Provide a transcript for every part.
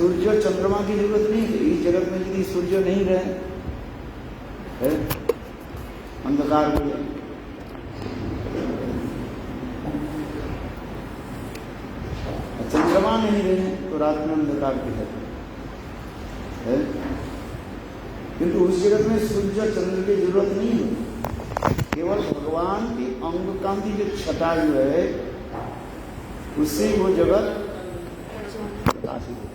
सूर्य चंद्रमा की जरूरत नहीं है। इस जगत में यदि सूर्य नहीं रहे, अंधकार हो जाए। चंद्रमा नहीं रहे तो रात में अंधकार की है। किंतु उस जगत में सूर्य चंद्र की जरूरत नहीं है। केवल भगवान की अंग कांति जो छटा जो है, उससे वो जगत प्रकाशित है।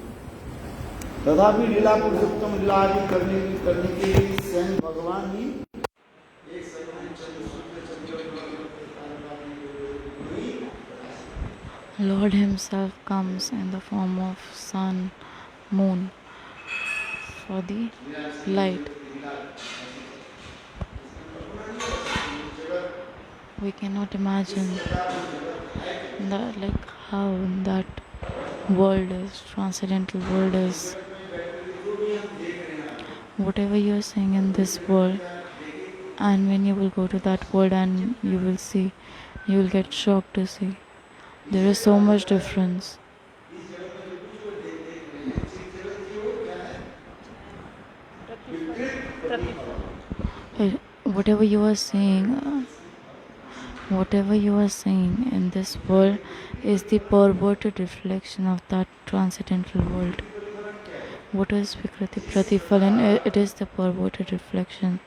तथापि लीला पुरुषोत्तम लीला आदि करने के लिए स्वयं भगवान ही एक Lord himself comes in the form of sun, moon for the light. We cannot imagine that, like how that world is, transcendental world is. Whatever you are seeing in this world, and when you will go to that world and you will see, you will get shocked to see. There is so much difference. Whatever you are seeing in this world is the perverted reflection of that transcendental world. What is Vikriti Pratifalan? It is the perverted reflection.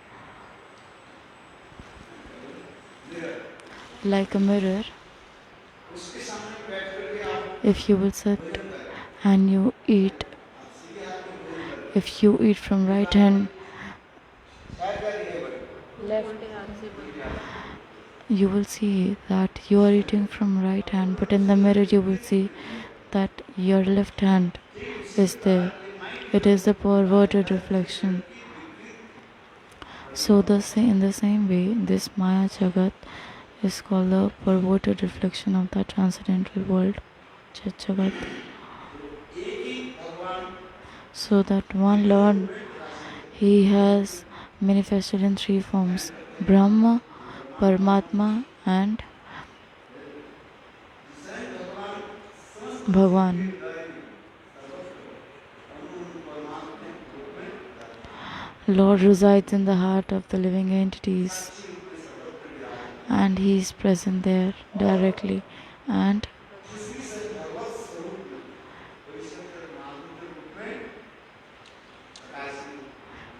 Like a mirror, if you will sit and you eat, if you eat from right hand, left, you will see that you are eating from right hand, but in the mirror you will see that your left hand is there. It is the perverted reflection. So in the same way, this Maya Jagat is called the perverted reflection of the transcendental world, Chit Jagat. So that one Lord, he has manifested in three forms: Brahma, Paramatma and Bhagwan. Lord resides in the heart of the living entities, and he is present there directly, and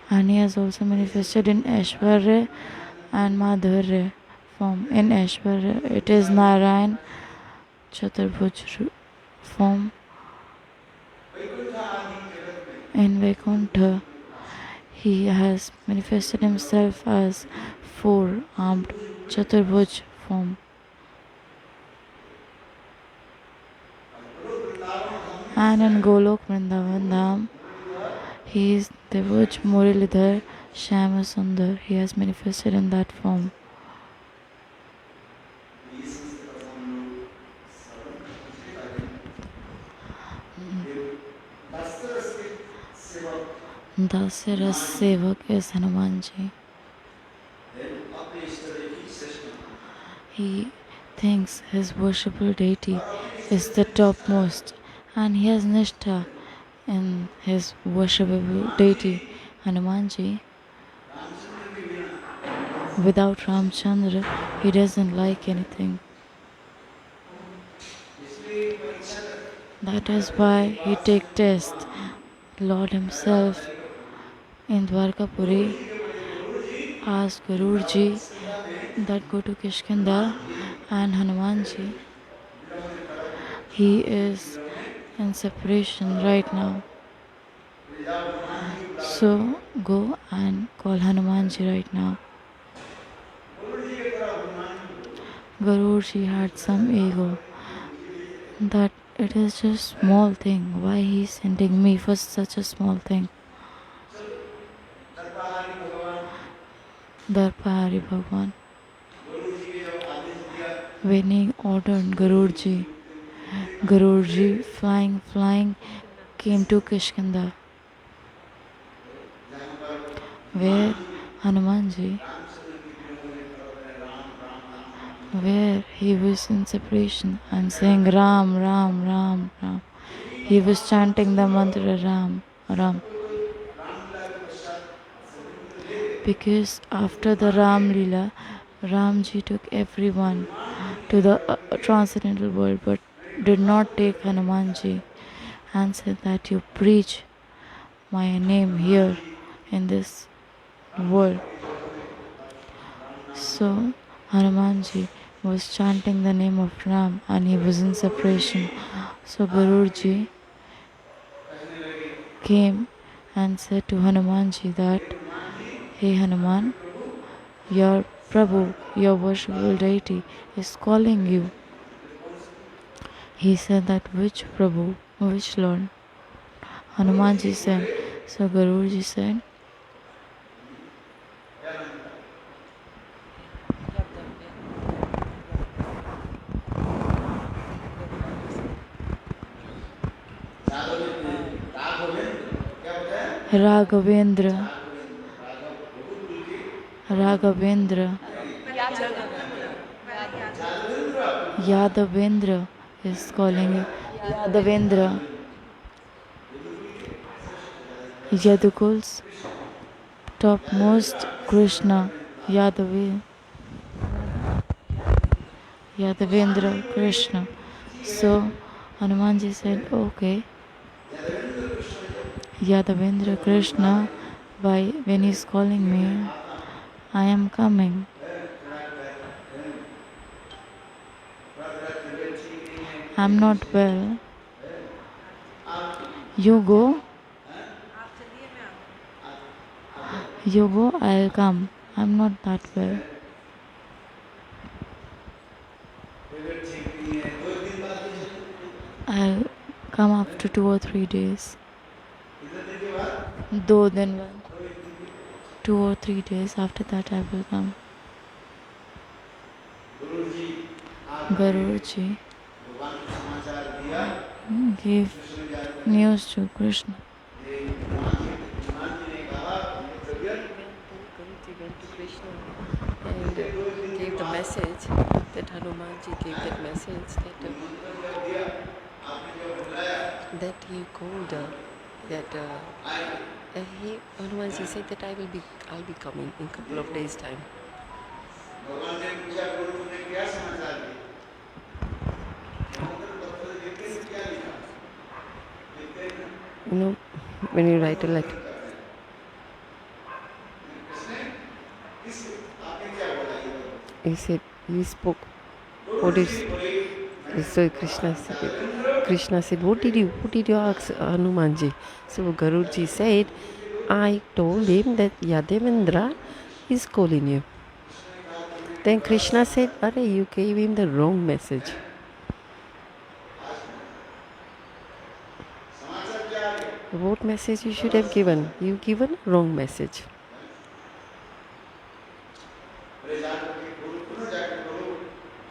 he has also manifested in Aishwarya and Madhurya form. In Aishwarya it is Narayan Chaturbhuj form. In Vaikuntha he has manifested himself as four-armed Chaturbhuj form. And in Golok Vrindavan Dham, he is Devuj Muralidhar Shyama Sundar. He has manifested in that form. Dasya Ras Sevak is Hanuman ji. He thinks his worshipable deity is the topmost, and he has Nishtha in his worshipable deity Hanuman ji. Without Ramachandra, he doesn't like anything. That is why he takes test. Lord himself in Dwarkapuri asked Garuda ji that go to Kishkinda, and Hanuman ji, he is in separation right now. So go and call Hanuman ji right now. Garuda ji had some ego that it is just small thing. Why he is sending me for such a small thing? Darpahari Bhagwan. When he ordered Garuda ji flying came to Kishkinda, where Hanuman ji, where he was in separation and saying Ram, Ram, Ram, Ram. he was chanting the mantra Ram, Ram. Because after the Ram Leela, Ramji took everyone to the transcendental world but did not take Hanumanji and said that you preach my name here in this world. So Hanumanji was chanting the name of Ram and he was in separation. So Garudaji came and said to Hanumanji that, hey Hanuman, your Prabhu, your worshipful deity is calling you. He said that, which Prabhu, which Lord? Hanumanji said. So Garudaji said, Ragavendra. Ragavendra. Yadavendra is calling you. Yadavendra. Yadukul's topmost Krishna. Yadavendra Krishna. So Hanumanji said, okay, Yadavendra Krishna, when he's calling me, I am coming. I'm not well. You go. You go, I'll come. I'm not that well. I'll come after 2 or 3 days. Though then 2 or 3 days after that I will come. Garudaji gave news to Krishna. Went to Krishna and gave the message that Hanumanji gave that message that he called Hanumanji said that I'll be coming in a couple of days time. You know, when you write a letter, he spoke. So Krishna said, what did you ask Hanumanji? So Garudaji said, I told him that Yadavendra is calling you. Then Krishna said, you gave him the wrong message. What message you should have given? You given wrong message.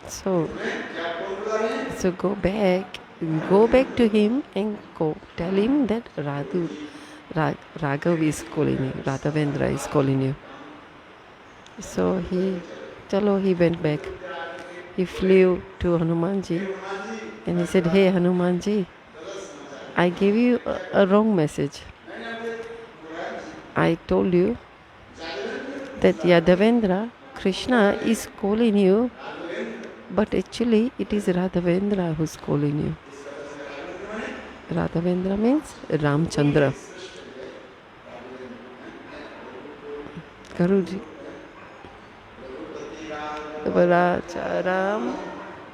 So go back to him and tell him that Raghav is calling you, Radhavendra is calling you. So he went back. He flew to Hanumanji and he said, hey Hanumanji, I gave you a wrong message. I told you that Yadavendra, Krishna is calling you, but actually it is Ragavendra who's calling you. Ragavendra means Ramachandra. Guruji. Varacharam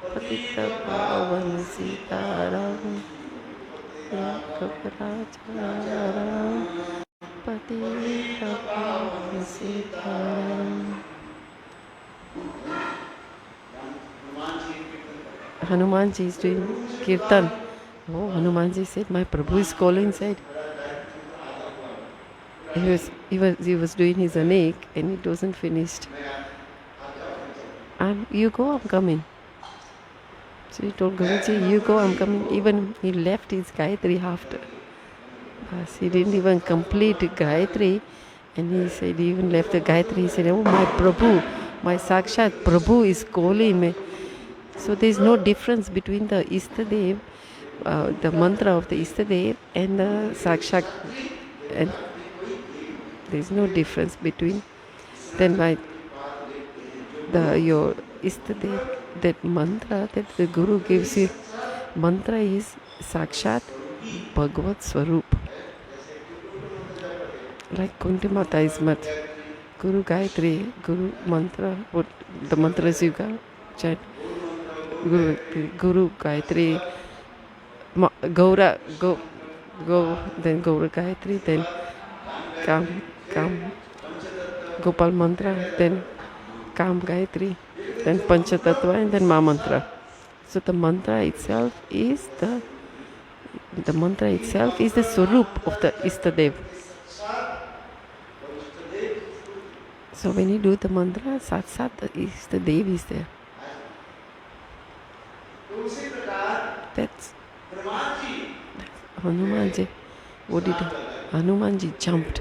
Patita Pavan Sitaram Yakavaracharam Patita Pavan Sitaram. Hanumanji is doing kirtan. Oh, Hanumanji said, my Prabhu is calling inside. He was doing his anek and it wasn't finished. You go, I'm coming. So he told Garudaji, you go, I'm coming. Even he left his Gayatri after. He didn't even complete Gayatri. And he said, he even left the Gayatri. He said, oh, my Prabhu, my Sakshat Prabhu is calling me. So there is no difference between the ishtadeva the mantra of the ishtadeva and the sakshat, and there is no difference between. Then by your ishtadeva, that mantra that the Guru gives you, mantra is sakshat Bhagavad Swarup. Like Kunti Mata is mat. Guru Gayatri, Guru Mantra, what the mantras you chant. Guru Gayatri, Gaura, go, then Gaura Gayatri, then Kam, Gopal Mantra, then Kam Gayatri, then Panchatattva, and then Ma Mantra. So the mantra itself is the Swarup of the Ishtadev. So when you do the mantra, Sat Sat, the Ishtadev is there. That's Hanumanji. What did Hanumanji jumped?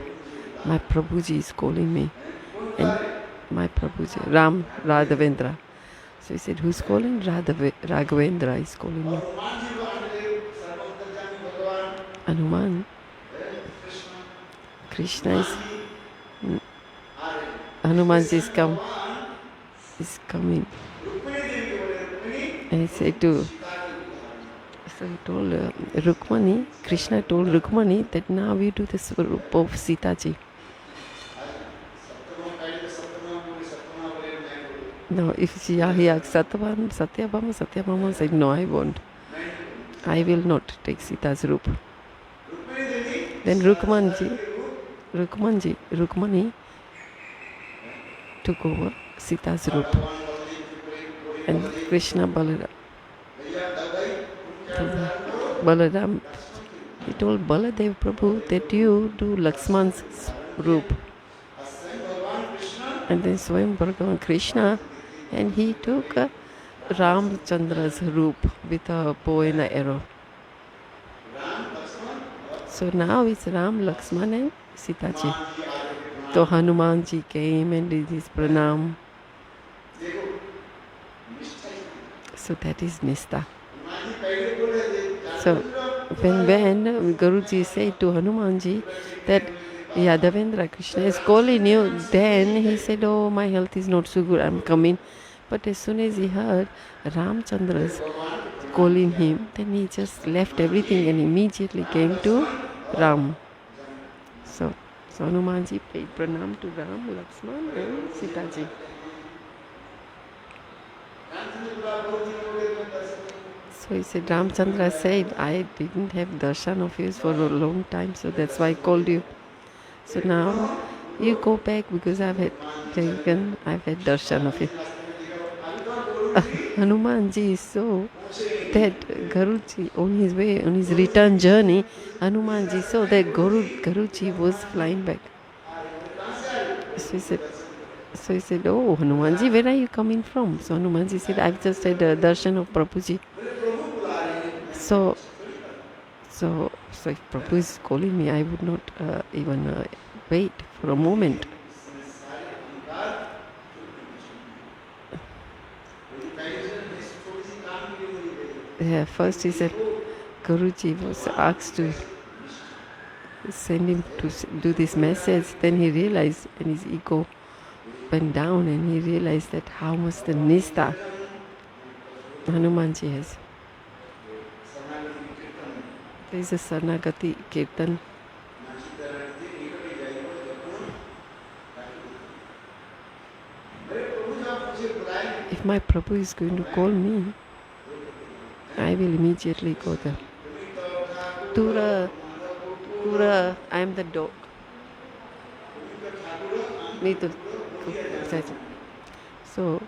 My Prabhuji is calling me. And my Prabhuji, Ragavendra. So he said, who's calling? Ragavendra is calling me. Hanuman. Krishna is... Hanumanji is coming. And he said to... So he told Rukmani, Krishna told Rukmani that now we do the Swarup of Sitaji. No, if he asks Satyabhama said, no, I won't. I will not take Sita's roop. Then Rukmani took over Sita's roop. And Krishna Balaram, he told Baladev Prabhu that you do Lakshman's roop. And then Swayam Bhagavan Krishna, and he took Ramachandra's roop with a bow and an arrow. So now it's Ram, Lakshmana and Sitaji. So Hanumanji came and did his pranam. So that is Nishtha. So when Guruji said to Hanumanji that Yadavendra, Krishna is calling you, then he said, oh, my health is not so good, I'm coming. But as soon as he heard Ramachandra's calling him, then he just left everything and immediately came to Ram. So Hanumanji paid pranam to Ram, Lakshmana and Sitaji. So he said, Ramachandra said, I didn't have darshan of yours for a long time, so that's why I called you. So now you go back because I've had darshan of you. Hanumanji is so that Garuji, on his return journey, Hanumanji saw that Garuji was flying back. So he said, oh, Hanumanji, where are you coming from? So Hanumanji said, I've just had a darshan of Prabhuji. So if Prabhu is calling me, I would not even wait for a moment. Yeah, first he said, Guruji was asked to send him to do this message. Then he realized, and his ego went down, and he realized that how much the Nishtha Hanumanji has. There is a Sarnagati Kirtan. If my Prabhu is going to call me, I will immediately go there. Tura, I am the dog. Me too. So,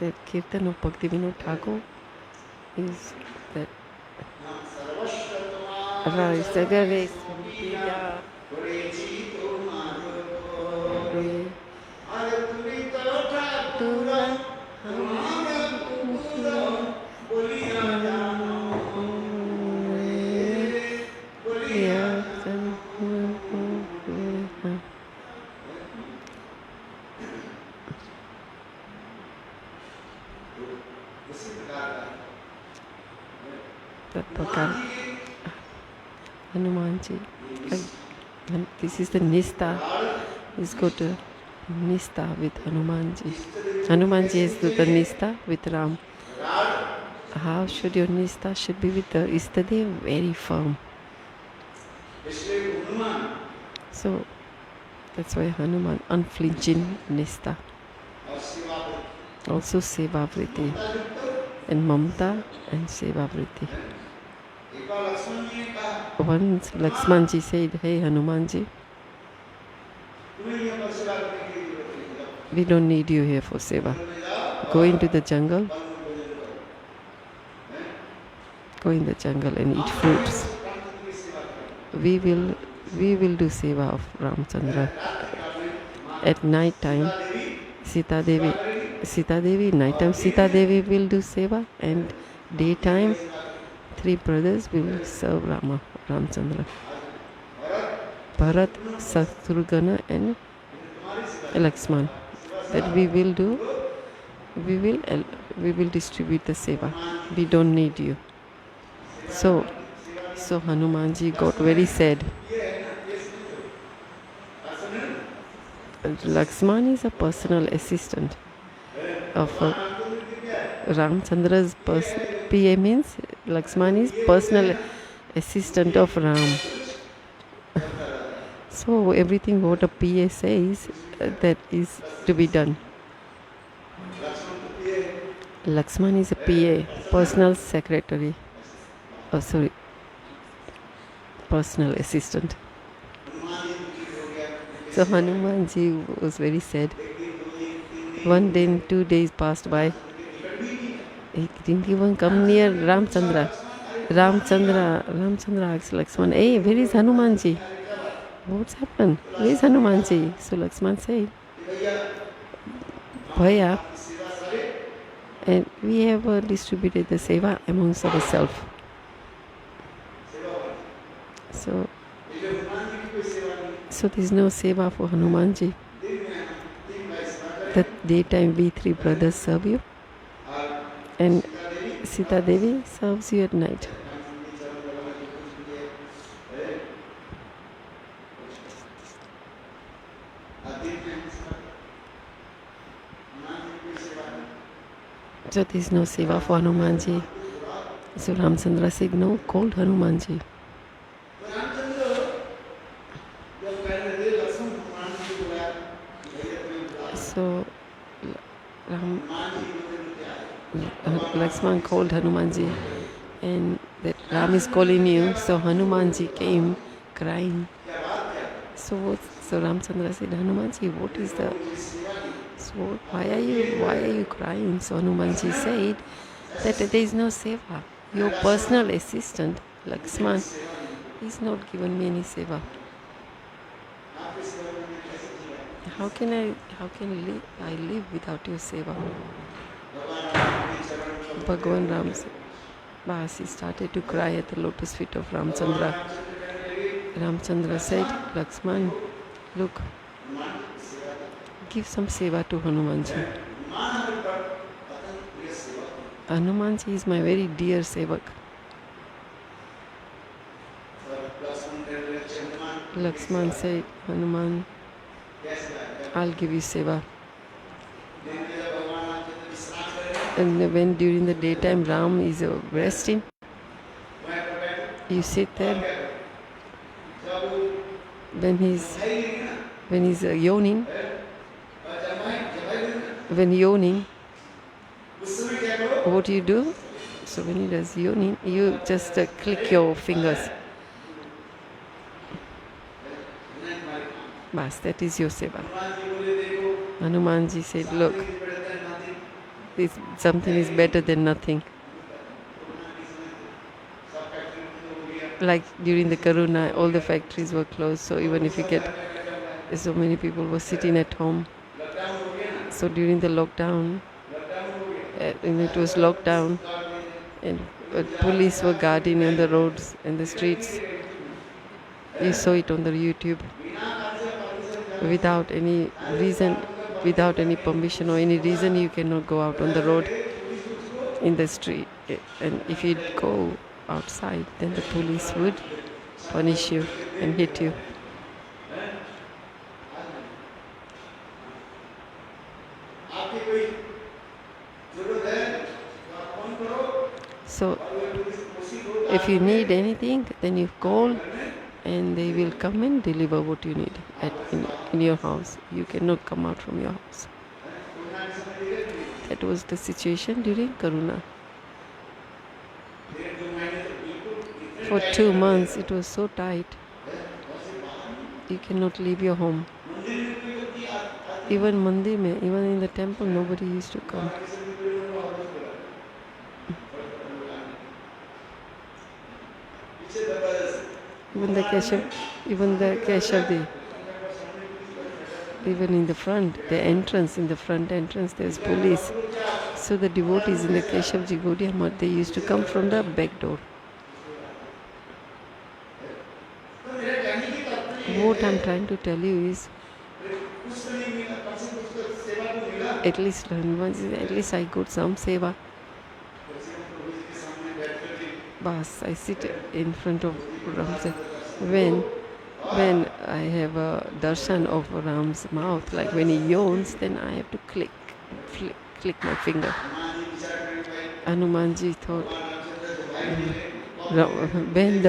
that Kirtan of Bhaktivinoda Thakur is that that prakar. Hanumanji. And this is the Nishtha. Let's go to Nishtha with Hanumanji. Hanumanji is the Nishtha with Ram. How should your Nishtha should be with the ishtadeva? Very firm. So that's why Hanuman, unflinching Nishtha. Also seva vritti. And mamta and seva vritti. Once Lakshmanji said, "Hey Hanumanji, we don't need you here for seva. Go into the jungle. Go in the jungle and eat fruits. We will do seva of Ramachandra. At night time, Sita Devi, night time Sita Devi will do seva, and daytime 3 brothers will serve Ramachandra. Bharat, Satrughna and Lakshmana. That we will do. We will distribute the seva. We don't need you." So Hanumanji got very sad. Lakshmana is a personal assistant of Ramachandra's PA means Lakshmana is personal assistant of Ram. So everything what a PA says, that is to be done. Lakshmana is a PA, personal secretary. Personal assistant. So Hanumanji was very sad. One day and 2 days passed by. He didn't even come near Ramachandra. Ramachandra asked Lakshmana, "Hey, where is Hanumanji? What's happened? Where is Hanumanji?" So Lakshmana said, "Bhaya, and we have distributed the seva amongst ourselves. So there is no seva for Hanumanji. That daytime we 3 brothers serve you, and Sita Devi serves you at night." So there is no seva for Hanumanji. So Ramachandra said, "No, call Hanumanji." So Lakshman called Hanumanji, and that Ram is calling you. So Hanumanji came crying. So Ramachandra said, "Hanumanji, what is the? So why are you crying?" So Hanumanji said that there is no seva. Your personal assistant Lakshman is not given me any seva. How can I live without your seva? Bhagavan Ram said, he started to cry at the lotus feet of Ramachandra. Ramachandra said, "Lakshman, look, give some seva to Hanumanji. Hanumanji is my very dear sevak." Lakshman said, "Hanuman, I'll give you seva." And when during the daytime Ram is resting, you sit there. When he's yawning, what do you do? So when he does yawning, you just click your fingers. Bas, that is your seva. Hanumanji said, "Look, something is better than nothing." Like during the Corona, all the factories were closed, so even if you get, so many people were sitting at home. So during the lockdown, and it was locked down, and police were guarding on the roads and the streets. You saw it on the YouTube. Without any reason, without any permission or any reason, you cannot go out on the road, in the street. And if you go, outside, then the police would punish you and hit you. So if you need anything, then you call and they will come and deliver what you need in your house. You cannot come out from your house. That was the situation during Corona. For 2 months it was so tight. You cannot leave your home. Even mandir mein, even in the temple, nobody used to come. Even the Keshavdi, even in the front, in the front entrance, there's police. So the devotees in the Keshavji Gaudiya Math, they used to come from the back door. What I'm trying to tell you is, at least I got some seva. Bas, I sit in front of Ram's. When I have a darshan of Ram's mouth, like when he yawns, then I have to click my finger. Hanumanji thought, when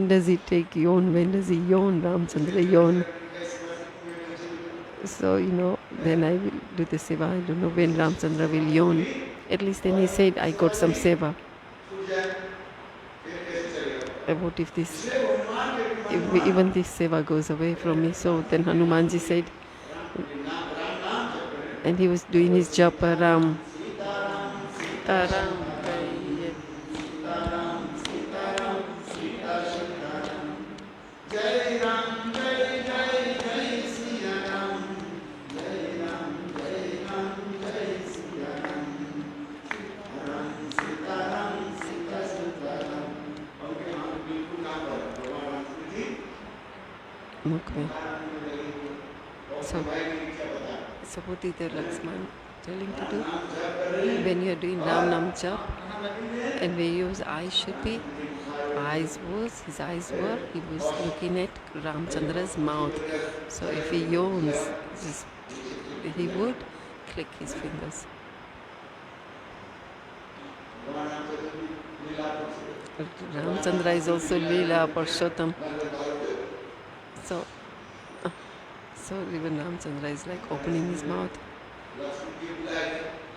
does he take yawn? When does he yawn? Ramachandra yawn. So, then I will do the seva. I don't know when Ramachandra will yawn. At least then he said, I got some seva. What if even this seva goes away from me? So then Hanumanji said, and he was doing his japa, Ram. Okay. So what did the Lakshmanā telling to do? When you are doing Ram Nam Jap, and where your eyes should be, his eyes were, he was looking at Ramachandra's mouth. So if he yawns, he would click his fingers. Ramachandra is also Leela Parshottam. So even Ramachandra is like opening his mouth.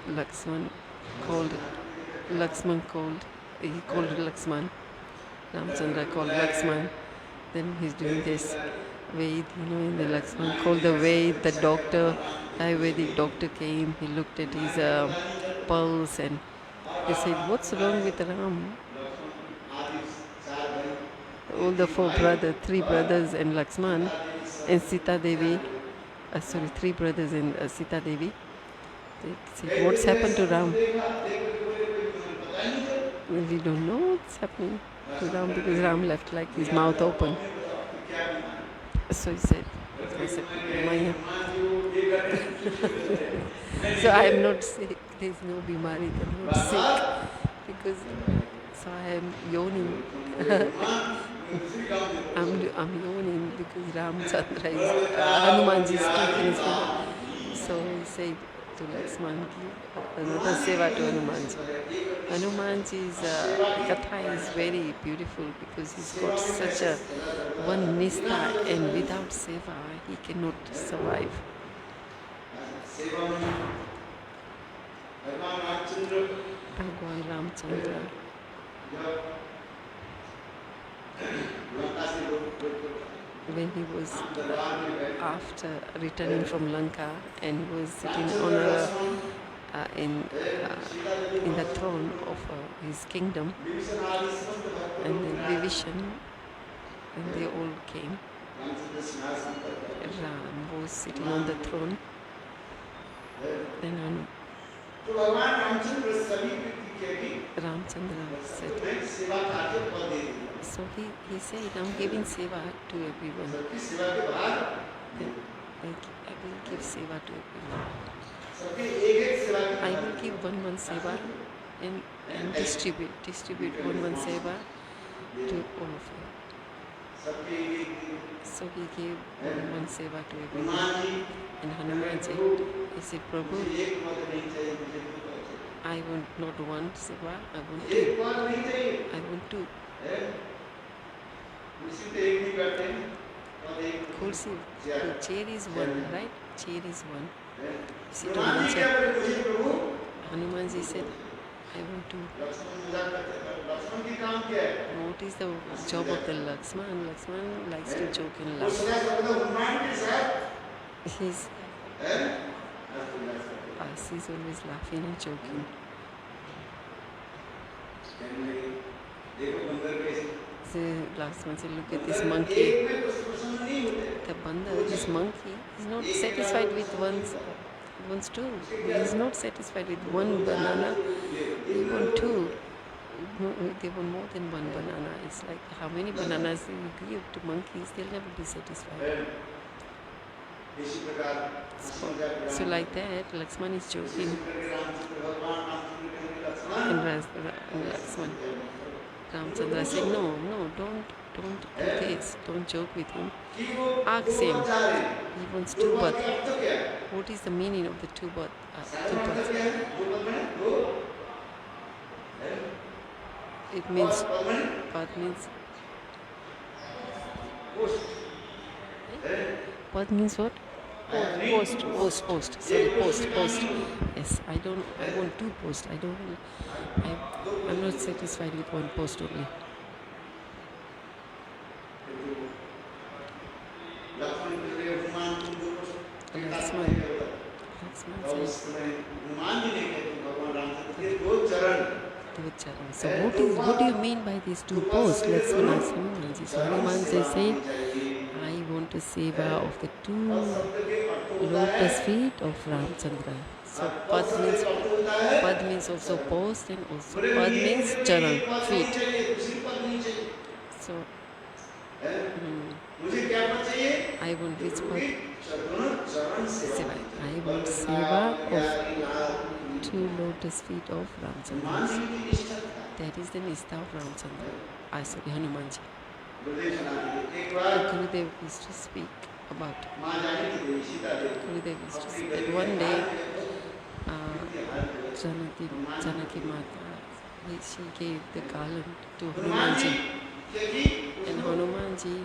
Lakshmanā called Lakshmanā. Ramachandra called Lakshmanā. Then he's doing this Vaid, in the Lakshmanā called the Vaid, the doctor, Ayurvedic doctor came, he looked at his pulse and he said, what's wrong with Ram? All the 3 brothers and Lakshmanā and Sita Devi, 3 brothers and Sita Devi, they said, what's happened to Ram? Well, we don't know what's happening to Ram because Ram left like his mouth open. So he said, Maya. So I am not sick, there is no bimari, I am not sick because so I am yawning. I'm yawning because Ramachandra is Hanumanji is keeping his finger. So he said to Lakshmanā, give another seva to Hanumanji. Hanumanji's katha is very beautiful because he's got such a one nishtha, and without seva he cannot survive. Bhagwan Ramachandra. When he was after returning from Lanka and he was sitting on in the throne of his kingdom, and then Vibhishan, and they all came. Ram was sitting on the throne. Then Ramachandra said, so he said, I'm giving seva to everyone. Then I will give seva to everyone. I will give one seva, and and distribute one seva to all of you. So he gave one seva to everyone. And Hanumanji, he said, Prabhu, I want not one seva, I want two. I want two. Kursi, chair is one, right? Chair is one. Sit on the chair. Hanumanji said, I want two. What is the job of the Lakshmana? Lakshmana likes to joke and laugh. He's always laughing and joking. So Lakshmana said, look at this monkey. The bandar, this monkey, is not satisfied with wants two. He is not satisfied with one banana. They want two. They want more than one banana. It's like how many bananas you give to monkeys, they'll never be satisfied. So like that, Lakshmana is joking. And Lakshmana, Ramachandra said, no, don't do this. Don't joke with him. Ask him. He wants two births. What is the meaning of the two births? It means, birth means, birth means what? Post. Sorry, post. Yes, I want two posts. I'm not satisfied with one post only. Lakshmana says, so what do you mean by these two posts? Lakshmana asked Hanumanji. So Hanuman said, I want a seva of the two lotus feet of Ramachandra. So pad means also post, and also pad means charan, feet. So I want which pad? Seva. I want seva of two lotus feet of Ramachandra. That is the Nishtha of Ramachandra. Hanumanji. Gurudev used to speak about. Gurudev used to say that one day Janaki Mata, she gave the garland to Hanumanji. And Hanumanji,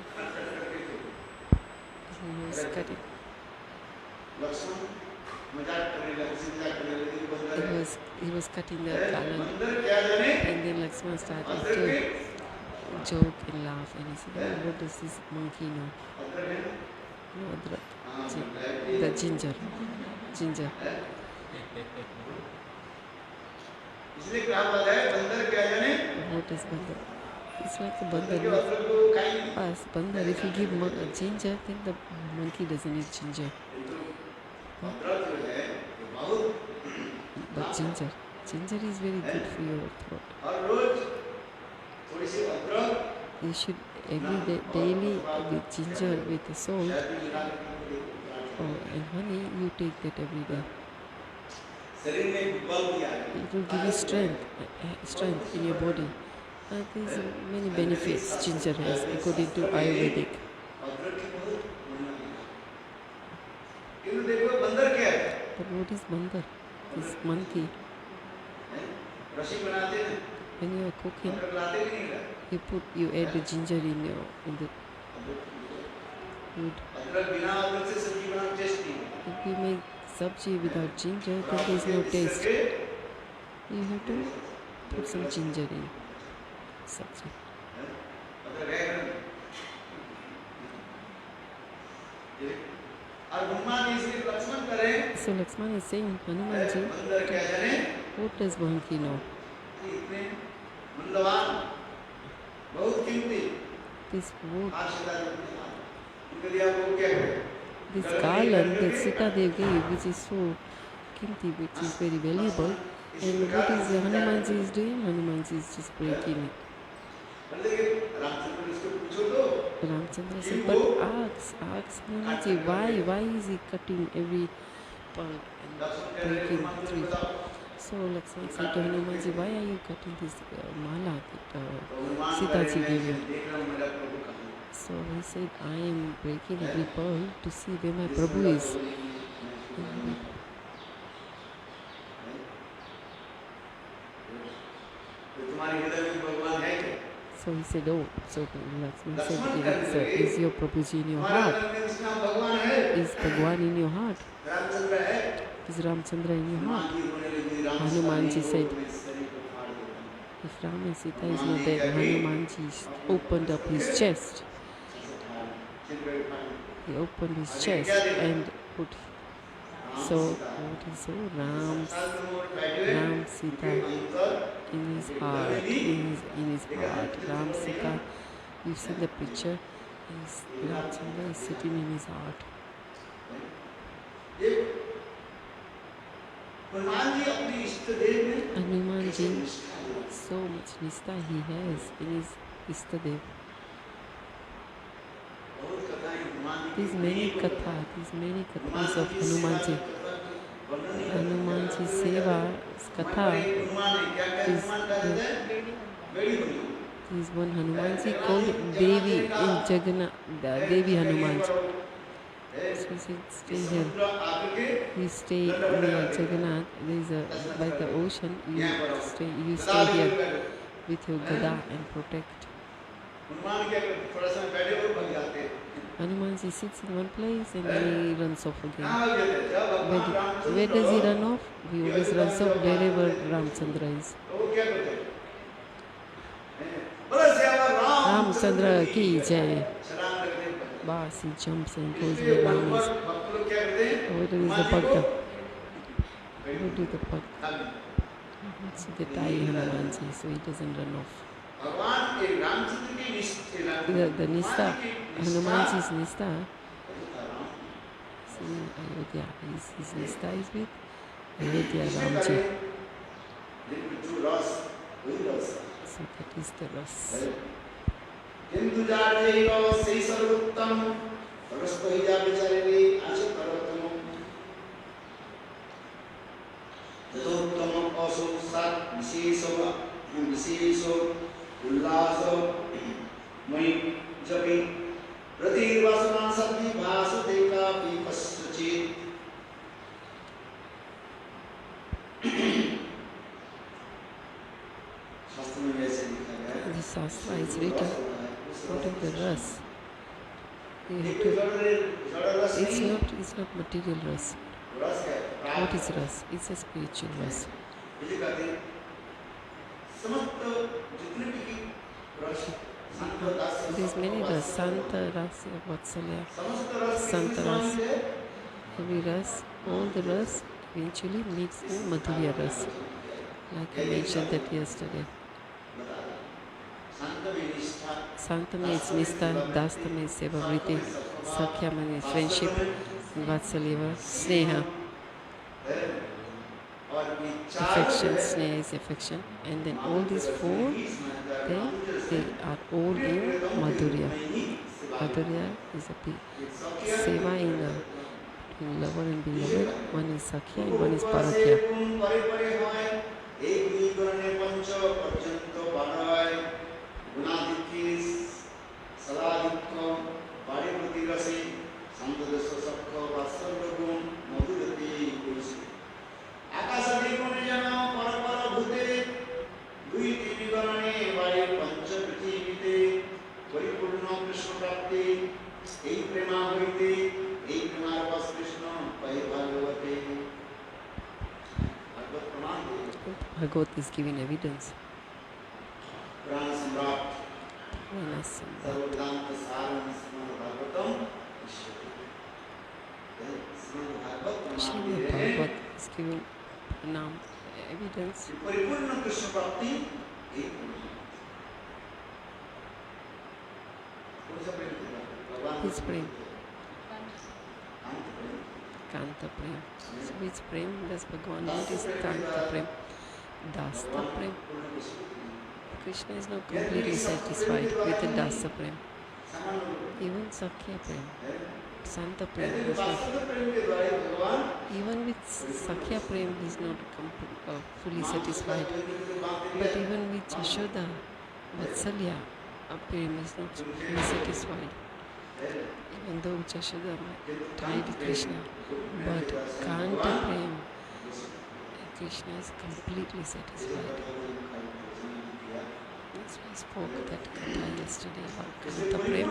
he was cutting the garland, and then Lakshmana started to joke and laugh, and he said, what does this monkey know? No, the ginger. What is bandar? It's like the bandar. Bandar, if you give ginger, then the monkey doesn't eat ginger. But ginger is very good for your throat. You should every day, daily with ginger, with the salt and honey, you take that every day. It will give you strength in your body. There's many benefits ginger has according to Ayurvedic. But what is bandar? This monkey. When you are cooking, you add the ginger in the food. If you make sabji without ginger, then there is no taste. You have to put some ginger in sabji. So Lakshmana is saying, Hanumanji, what does monkey know? This wood, this garland that Sita Dev gave, which is so kimti, which is very valuable, and what is Hanumanji is doing? Hanumanji is just breaking it. Ramachandra said, but ask Hanumanji, why is he cutting every part and breaking three? So Lakshmana said to Hanumanji, why are you cutting this mala that Sitaji gave you? So he said, I am breaking every pearl to see where my Prabhu is. So he said, oh, so Lakshmana said, is your Prabhuji in your heart? Is Bhagwan in your heart? Is Ramachandra in your heart? Hanumanji said, if Ram and Sita is not there, Hanumanji opened up his chest. He opened his chest and put, so what he saw, Ram, Sita in his heart, in his heart. Ram, Sita, you see the picture, Ramachandra is sitting in his heart. Hanumanji, so much Nishtha he has in his ishtadeva. These many kathas of Hanumanji. Hanumanji seva katha is one Hanumanji called Devi in Jagana, Devi Hanumanji. So he said, stay here. You stay near Jagannath. There is by the ocean. You stay here with your gada and protect. Hanumanji sits in one place and then he runs off again. Where does he run off? He always runs off wherever Ramachandra is. Ramachandra ki jai. Bas, he jumps and goes where Ram is. Where is the Bhakta? Where do the Bhakta? So they tie Hanumanji so he doesn't run off. The Nishtha, Hanumanji's Nishtha, see in Ayodhya, his Nishtha is with Ayodhya Ramji. So that is the Ras. किंतु जाते हो सही सर्वोत्तम अगस्त ही जा बेचारे आशे पर्वतम ततोत्तम असो सात विशेषो उल्लास मई जपि प्रतिवासना सति भासते का विपश्चित शास्त्र में वैसे लिखा गया है the Shastra is written out of the ras. It's not material ras. What is ras? It's a spiritual ras. There's many ras. Santa ras, Vatsalya, Santa ras. Every ras, all the ras eventually meets in Madhurya ras. Like I mentioned that yesterday. Santa means Nishtha, Dasta means seva vritti, Sakhya means friendship, Vatsalya, Sneha. Affection, Sneha is affection. And then all these four, they are all in Madhurya. Madhurya is a seva in lover and beloved. One is Sakhya and one is Parakya. Bhagavat is giving evidence. Vana Srila Bhagavat is giving evidence. His prem. Kanta prem. So which prem does Bhagavan want? Is Kanta prem. Dasta prem. Krishna is not completely satisfied with the Dasa prem. Even Sakhya Prem, Santa Prem is not. Even with Sakhya Prem, he is not fully satisfied. But even with Jashoda, Vatsalya, Prem is not fully satisfied. Even though Jashoda tied Krishna, but Kanta Prem, Krishna is completely satisfied. That's why I spoke that Katha yesterday about Kanta Prem.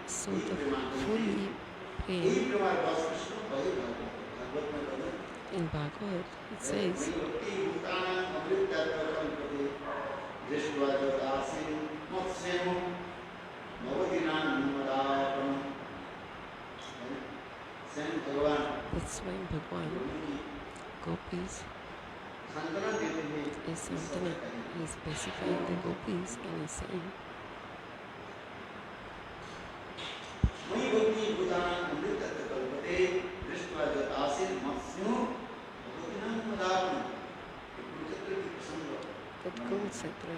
So the fully Prem in Bhagavad it says that's why Bhagwan gopis is Santana. He is specifying the gopis and is saying that Kurukshetra,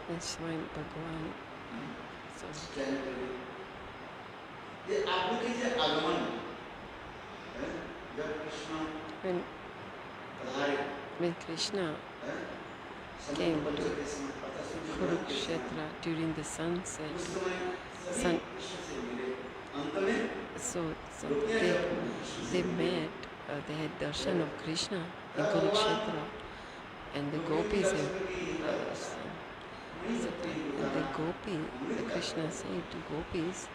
that's why Bhagwan. So when Krishna came to Kurukshetra during the sunset, so they met, they had darshan of Krishna in Kurukshetra, and the gopis have the Krishna said to gopis,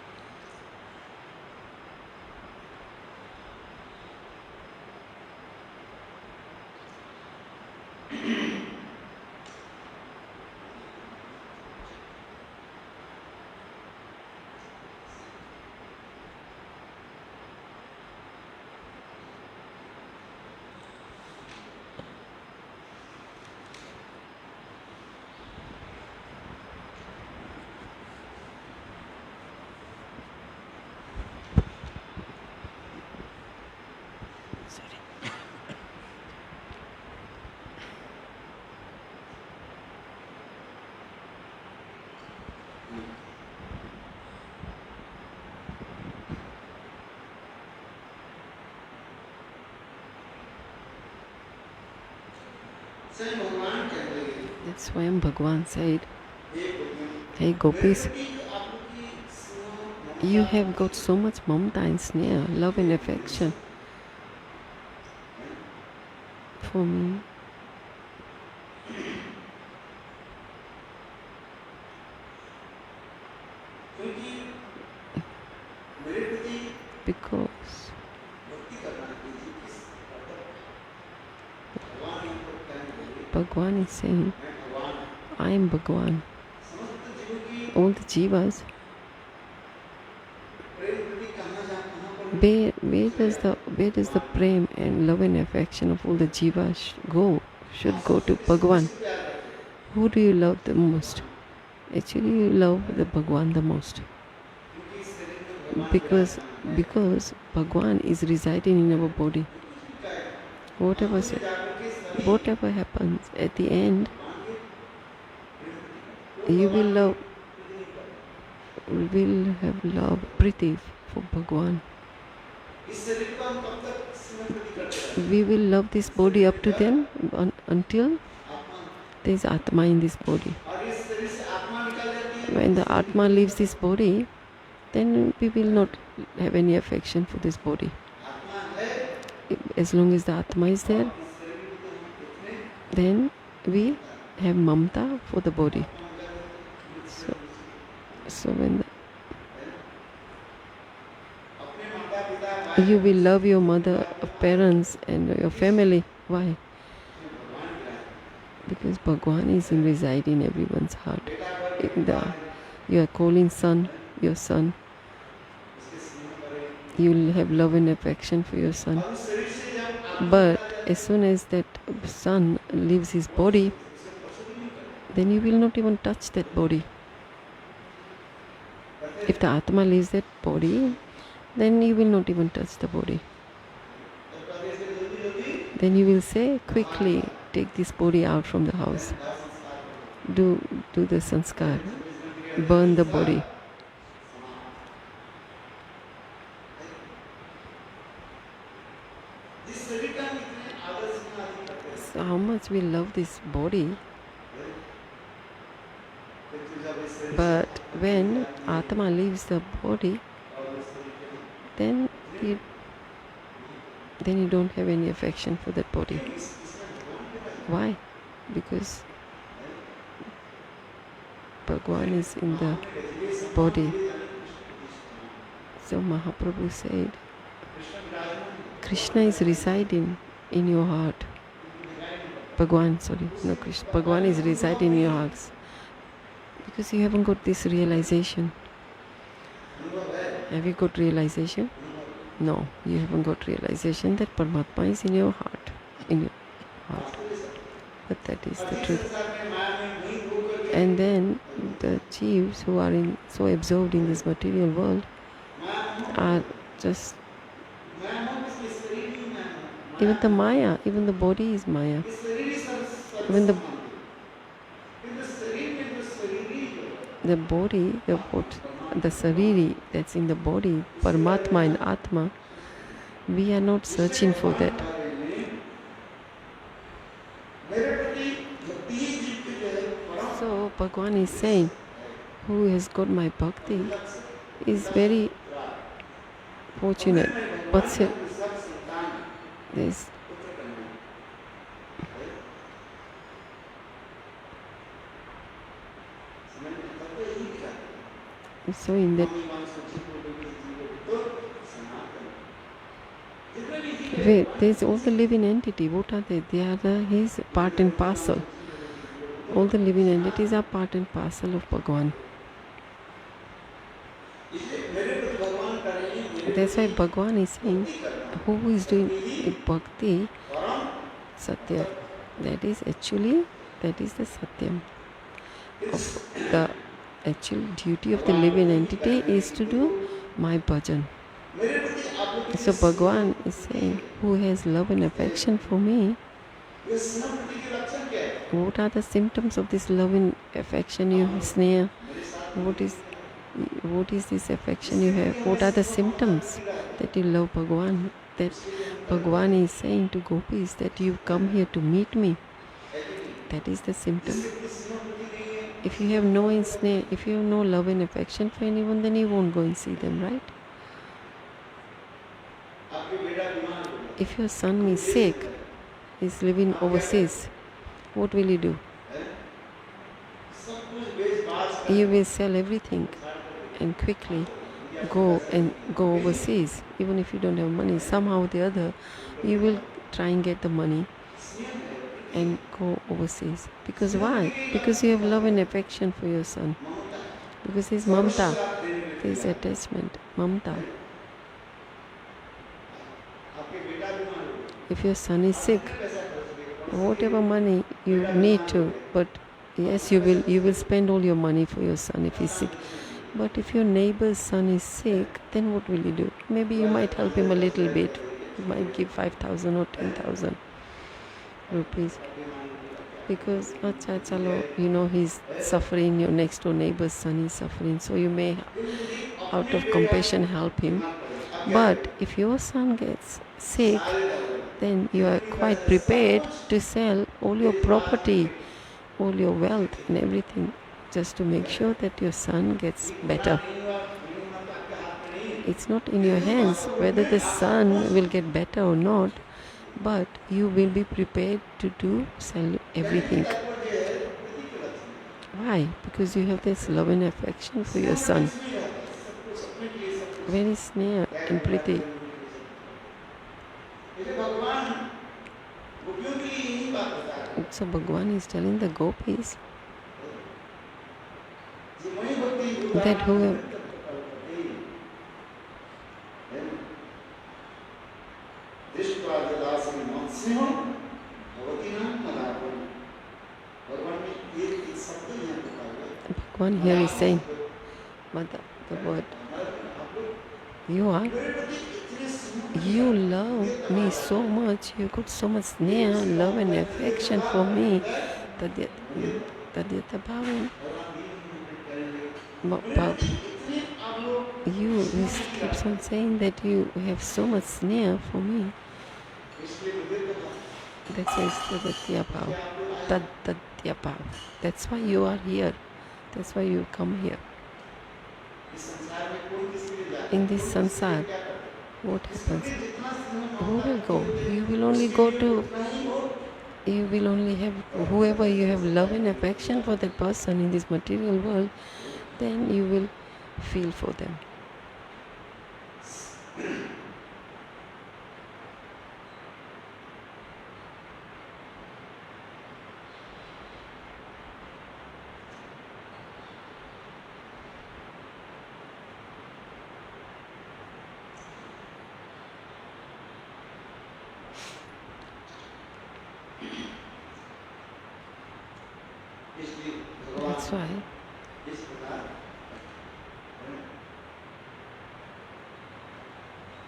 that's why Bhagwan said, hey gopis, you have got so much mamta and sneha, love and affection for me. Because Bhagwan is saying, I am Bhagwan. All the jivas, where does the prem and love and affection of all the jivas go? Should go to Bhagwan. Who do you love the most? Actually, you love the Bhagwan the most. Because Bhagwan is residing in our body. Whatever happens at the end, you will have love, priti for Bhagwan. We will love this body up to then until there is Atma in this body. When the Atma leaves this body, then we will not have any affection for this body. As long as the Atma is there, then we have mamta for the body. So when you will love your mother, parents and your family. Why? Because Bhagwan is residing in everyone's heart. You are calling son, your son. You will have love and affection for your son. But as soon as that son leaves his body, then you will not even touch that body. If the Atma leaves that body, then you will not even touch the body. Then you will say, quickly take this body out from the house. Do the sanskar. burn the body. So how much we love this body, but when Atma leaves the body, then you don't have any affection for that body. Why? Because Bhagwan is in the body. So Mahaprabhu said, Krishna is residing in your heart. Bhagwan is residing in your hearts. Because you haven't got this realization. Have you got realization? No, you haven't got realization that Paramatma is in your heart. But that is the truth. And then the thieves who are so absorbed in this material world are just, even the Maya, even the body is Maya. Even the body, the sariri that's in the body, Paramatma and Atma, we are not searching for that. So Bhagwan is saying, who has got my bhakti is very fortunate. But still, so in that way, there's all the living entity. What are they? They are his part and parcel. All the living entities are part and parcel of Bhagwan. That's why Bhagwan is saying, who is doing bhakti, satya. That is the satyam. The actual duty of the living entity is to do my bhajan. So Bhagwan is saying, who has love and affection for me, what are the symptoms of this love and affection you have, sneha? What is this affection you have? What are the symptoms that you love Bhagwan? That Bhagwan is saying to gopis that you come here to meet me. That is the symptom. If you have no sneha, if you have no love and affection for anyone, then you won't go and see them, right? If your son is sick, is living overseas, what will you do? You will sell everything and quickly go overseas. Even if you don't have money, somehow or the other, you will try and get the money and go overseas. Because why? Because you have love and affection for your son. Because there's mamta, there's attachment, mamta. If your son is sick, whatever money you need to, but yes, you will spend all your money for your son if he's sick. But if your neighbor's son is sick, then what will you do? Maybe you might help him a little bit. You might give 5,000 or 10,000 rupees. Because, he's suffering, your next door neighbor's son is suffering, so you may, out of compassion, help him. But if your son gets sick, then you are quite prepared to sell all your property, all your wealth and everything, just to make sure that your son gets better. It's not in your hands whether the son will get better or not, but you will be prepared to sell everything. Why? Because you have this love and affection for your son. Very sneha and pretty. So Bhagwan is telling the gopis that whoever Bhagwan here is saying, but the word, you love me so much, you got so much sneha, love and affection for me, tadyata bhavan. But you keeps on saying that you have so much sneer for me. That's why it's the Tatyabhav. Tatyabhav. That's why you are here. That's why you come here. In this sansar, what happens? Who will go? You will only go to, you will only have, whoever you have love and affection for that person in this material world, then you will feel for them. That's why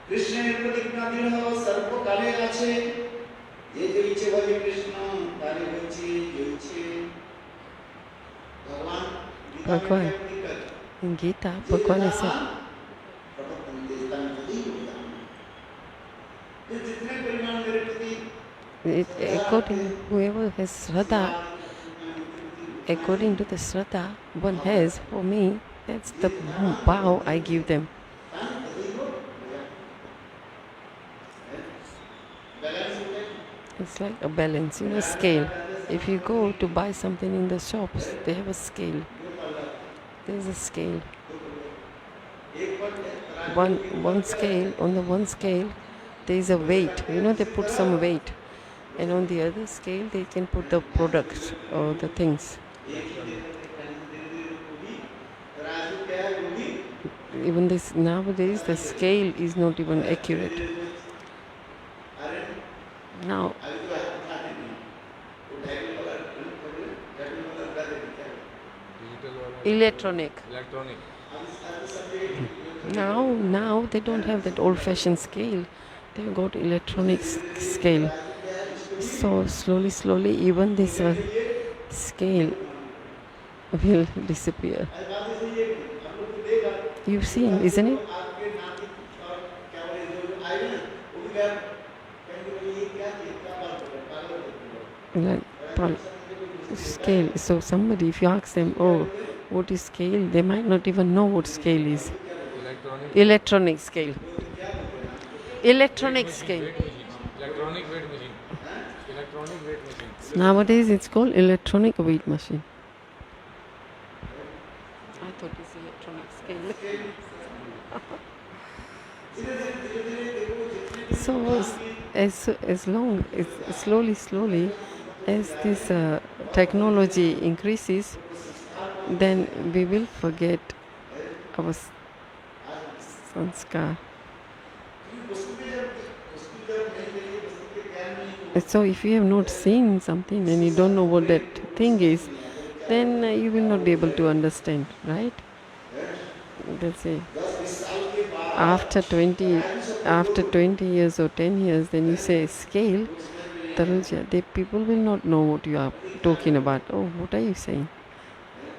কৃষ্ণের প্রতিজ্ঞা দৃঢ় সর্বকালে আছে যে যে ইচ্ছে ভজে কৃষ্ণ তারে হচ্ছে জয়ছে ভগবান Bhagwan, in Gita, Bhagwan has said, according whoever has Shraddha, according to the Shraddha one has for me, that's the vow I give them. It's like a balance, scale. If you go to buy something in the shops, they have a scale. There's a scale. One scale, on the one scale, there is a weight. They put some weight. And on the other scale, they can put the products or the things. Even this nowadays, the scale is not even accurate. Now, electronic. Now they don't have that old-fashioned scale. They've got electronic scale. So slowly, even this scale will disappear. You've seen, isn't it? Like scale. So somebody, if you ask them, oh, what is scale? They might not even know what scale is. Electronic scale. Electronic scale. Electronic weight machine. Electronic weight machine. Nowadays it's called electronic weight machine. I thought it's electronic scale. So as long as slowly as this technology increases, then we will forget our sanskar. So if you have not seen something and you don't know what that thing is, then you will not be able to understand, right? That's it. After 20 years or 10 years, then you say scale, Taruja, people will not know what you are talking about. Oh, what are you saying?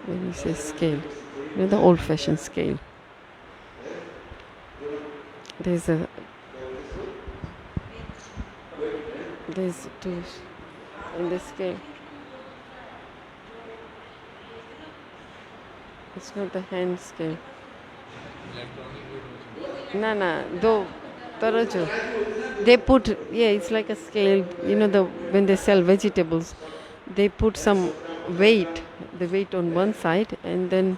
When you say scale, the old-fashioned scale. There's two in the scale. It's not the hand scale. No, though, Taraju. They put, it's like a scale, when they sell vegetables, they put some weight, the weight on one side, and then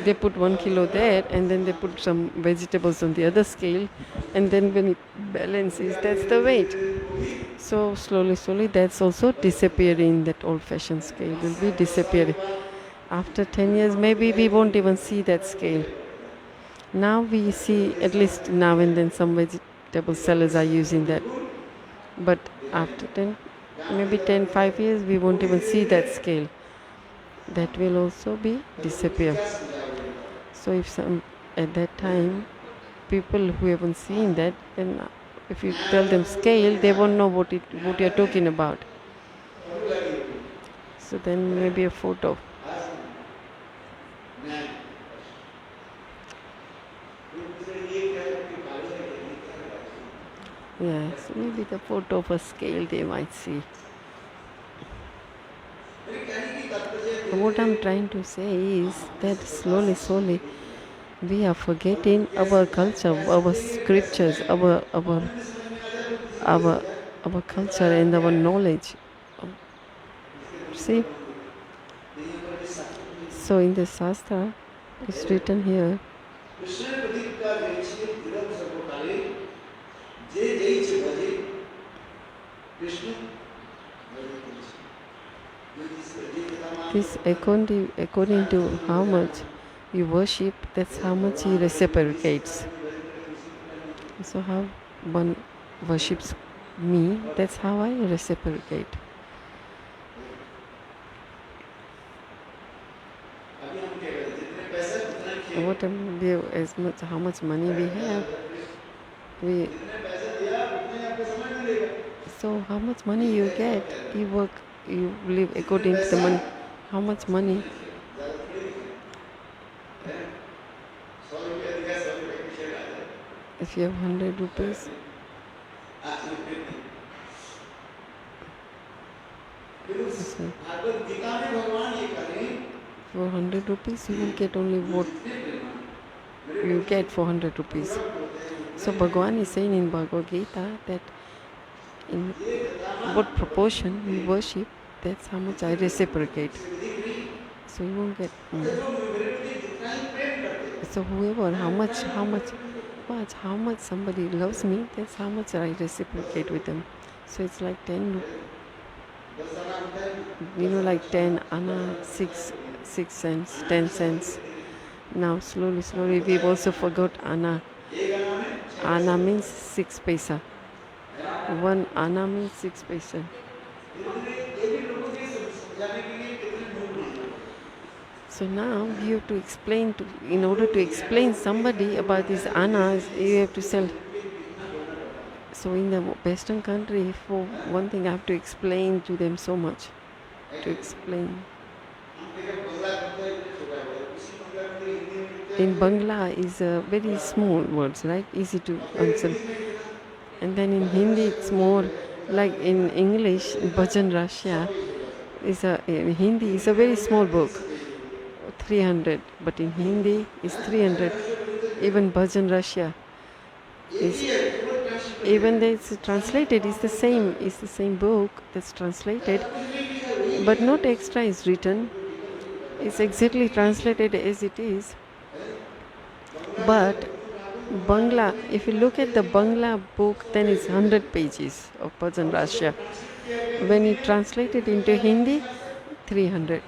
they put 1 kilo there, and then they put some vegetables on the other scale, and then when it balances, that's the weight. So slowly, that's also disappearing. That old-fashioned scale will be disappearing. After 10 years, maybe we won't even see that scale. Now we see, at least now and then, some vegetable sellers are using that. But after 5 years, we won't even see that scale. That will also be disappear. So if at that time, people who haven't seen that, then if you tell them scale, they won't know what you're talking about. So then maybe a photo. So maybe the photo of a scale they might see. What I'm trying to say is that slowly, we are forgetting our culture, our scriptures, our our culture and our knowledge. See? So in the Shastra, it's written here. This according to how much you worship, that's how much he reciprocates. So how one worships me, that's how I reciprocate. How much money we have, so how much money you get, you work, you live according to the money. How much money? If you have 100 rupees, so for 100 rupees you will get only what you get for 100 rupees. So Bhagavan is saying in Bhagavad Gita that in what proportion you worship, that's how much I reciprocate. So you won't get more. So whoever, how much somebody loves me, that's how much I reciprocate with them. So it's like 10, like 10 anna, 6 cents, 10 cents. Now slowly we've also forgot anna. Anna means 6 paisa. 1 anna means 6 paisa. So now you have to explain, in order to explain somebody about these annas, you have to sell. So in the Western country, for one thing, I have to explain to them so much. To explain. In Bangla is a very small words, right? Easy to answer. And then in Hindi, it's more like in English, Bhajana in Hindi is a very small book, 300. But in Hindi, it's 300. Even Bhajana is, even though it's translated, it's the same book that's translated, but not extra is written. It's exactly translated as it is. But Bangla, if you look at the Bangla book, then it's 100 pages of Bhajan Rahasya. When you translate it into Hindi, 300.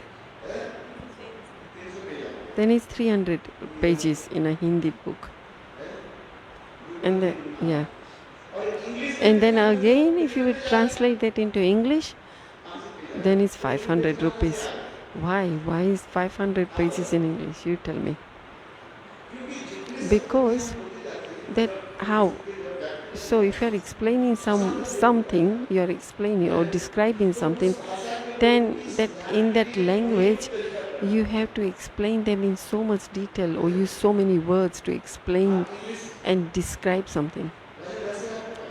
Then it's 300 pages in a Hindi book. And then, yeah. And then again, if you would translate that into English, then it's 500 rupees. Why? Why is 500 pages in English? You tell me. Because that how? So if you are explaining something, you are explaining or describing something, then that in that language you have to explain them in so much detail or use so many words to explain and describe something.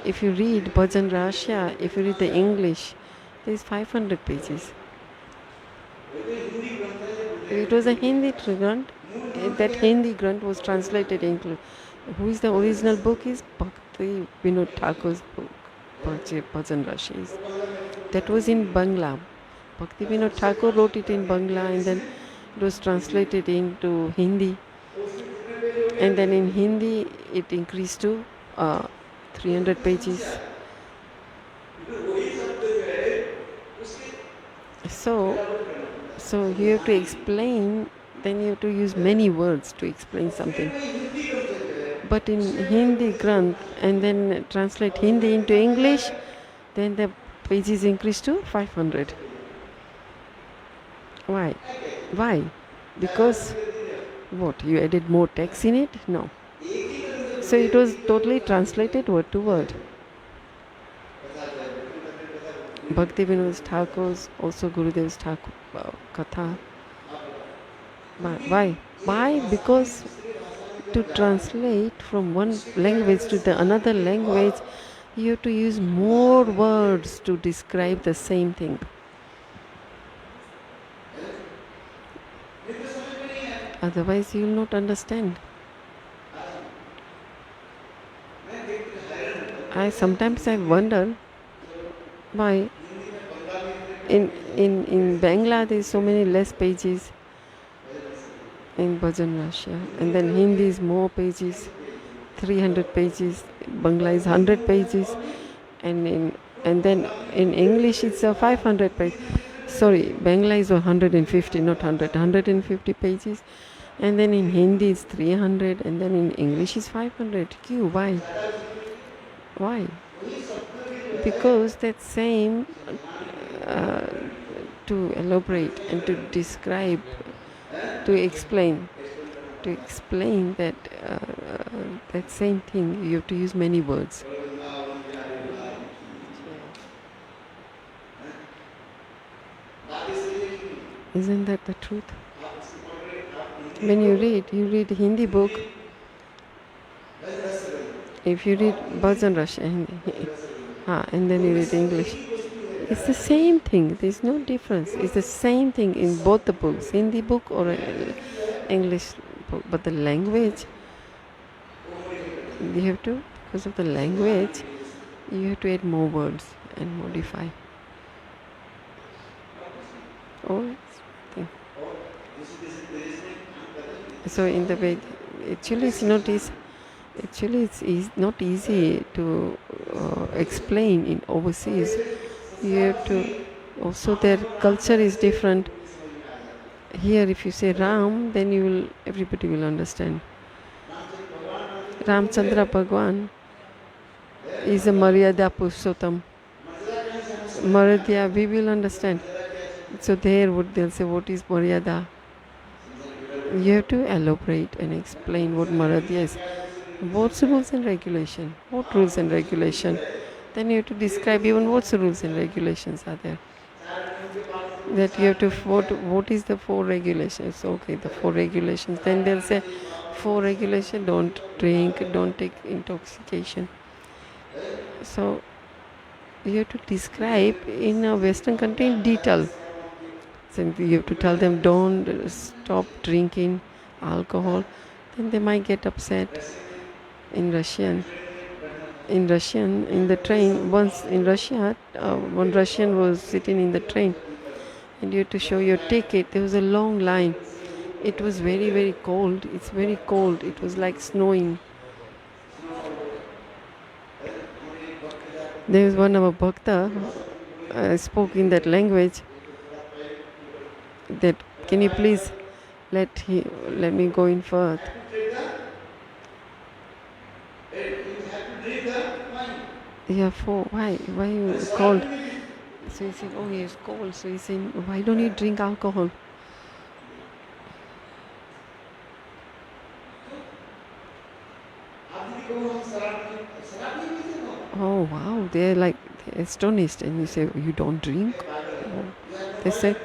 If you read Bhajan Rahasya, if you read the English, there is 500 pages. It was a Hindi Granth. That Hindi Granth was translated into. Who is the original book? Is Bhakti Vinod Thakur's book, Bhajan Rahasya. That was in Bangla. Bhakti Vinod Thakur wrote it in Bangla, and then it was translated into Hindi. And then in Hindi, it increased to 300 pages. So you have to explain, then you have to use many words to explain something. But in Hindi Granth, and then translate Hindi into English, then the pages increase to 500. Why? Because what? You added more text in it? No. So it was totally translated word to word. Bhakti Vinod Thakur's, also Gurudev's Thakur Katha. Why? Because to translate from one language to the another language, You have to use more words to describe the same thing. Otherwise you will not understand. Sometimes I wonder why in Bangla there is so many less pages in Bhajana, and then Hindi is more pages, 300 pages. Bangla is 100 pages, and then in English it's a 500 page. Sorry, Bangla is 150, not 100, 150 pages, and then in Hindi it's 300, and then in English is 500. Why? Why? Because that same to elaborate and to describe, to explain that that same thing, you have to use many words. Isn't that the truth? When you read Hindi book, if you read Bhajan Rasha and then you read English, it's the same thing. There's no difference. It's the same thing in both the books, Hindi book or English book. But the language, you have to, because of the language, you have to add more words and modify. So in the way, actually it's not easy to explain in overseas. You have to, also their culture is different. Here if you say Ram, then everybody will understand. Ramachandra Bhagwan is a Maryada Purushottam. Maryada, we will understand. So they'll say, what is Maryada? You have to elaborate and explain what Maryada is. What's rules and regulation? What rules and regulation? Then you have to describe even what rules and regulations are there. That you have to, what is the 4 regulations? Okay, the 4 regulations. Then they'll say, 4 regulations, don't drink, don't take intoxication. So you have to describe in a Western country in detail. So you have to tell them, don't stop drinking alcohol. Then they might get upset. In Russian, in the train, once in Russia, one Russian was sitting in the train, and you had to show your ticket. There was a long line. It was very, very cold. It's very cold. It was like snowing. There was one of our bhakta spoke in that language. That, can you please let me go in first? Yeah, why you cold? So he said, oh, he is cold. So he said, why don't you drink alcohol? Oh wow, they're astonished, and you say, you don't drink? They say,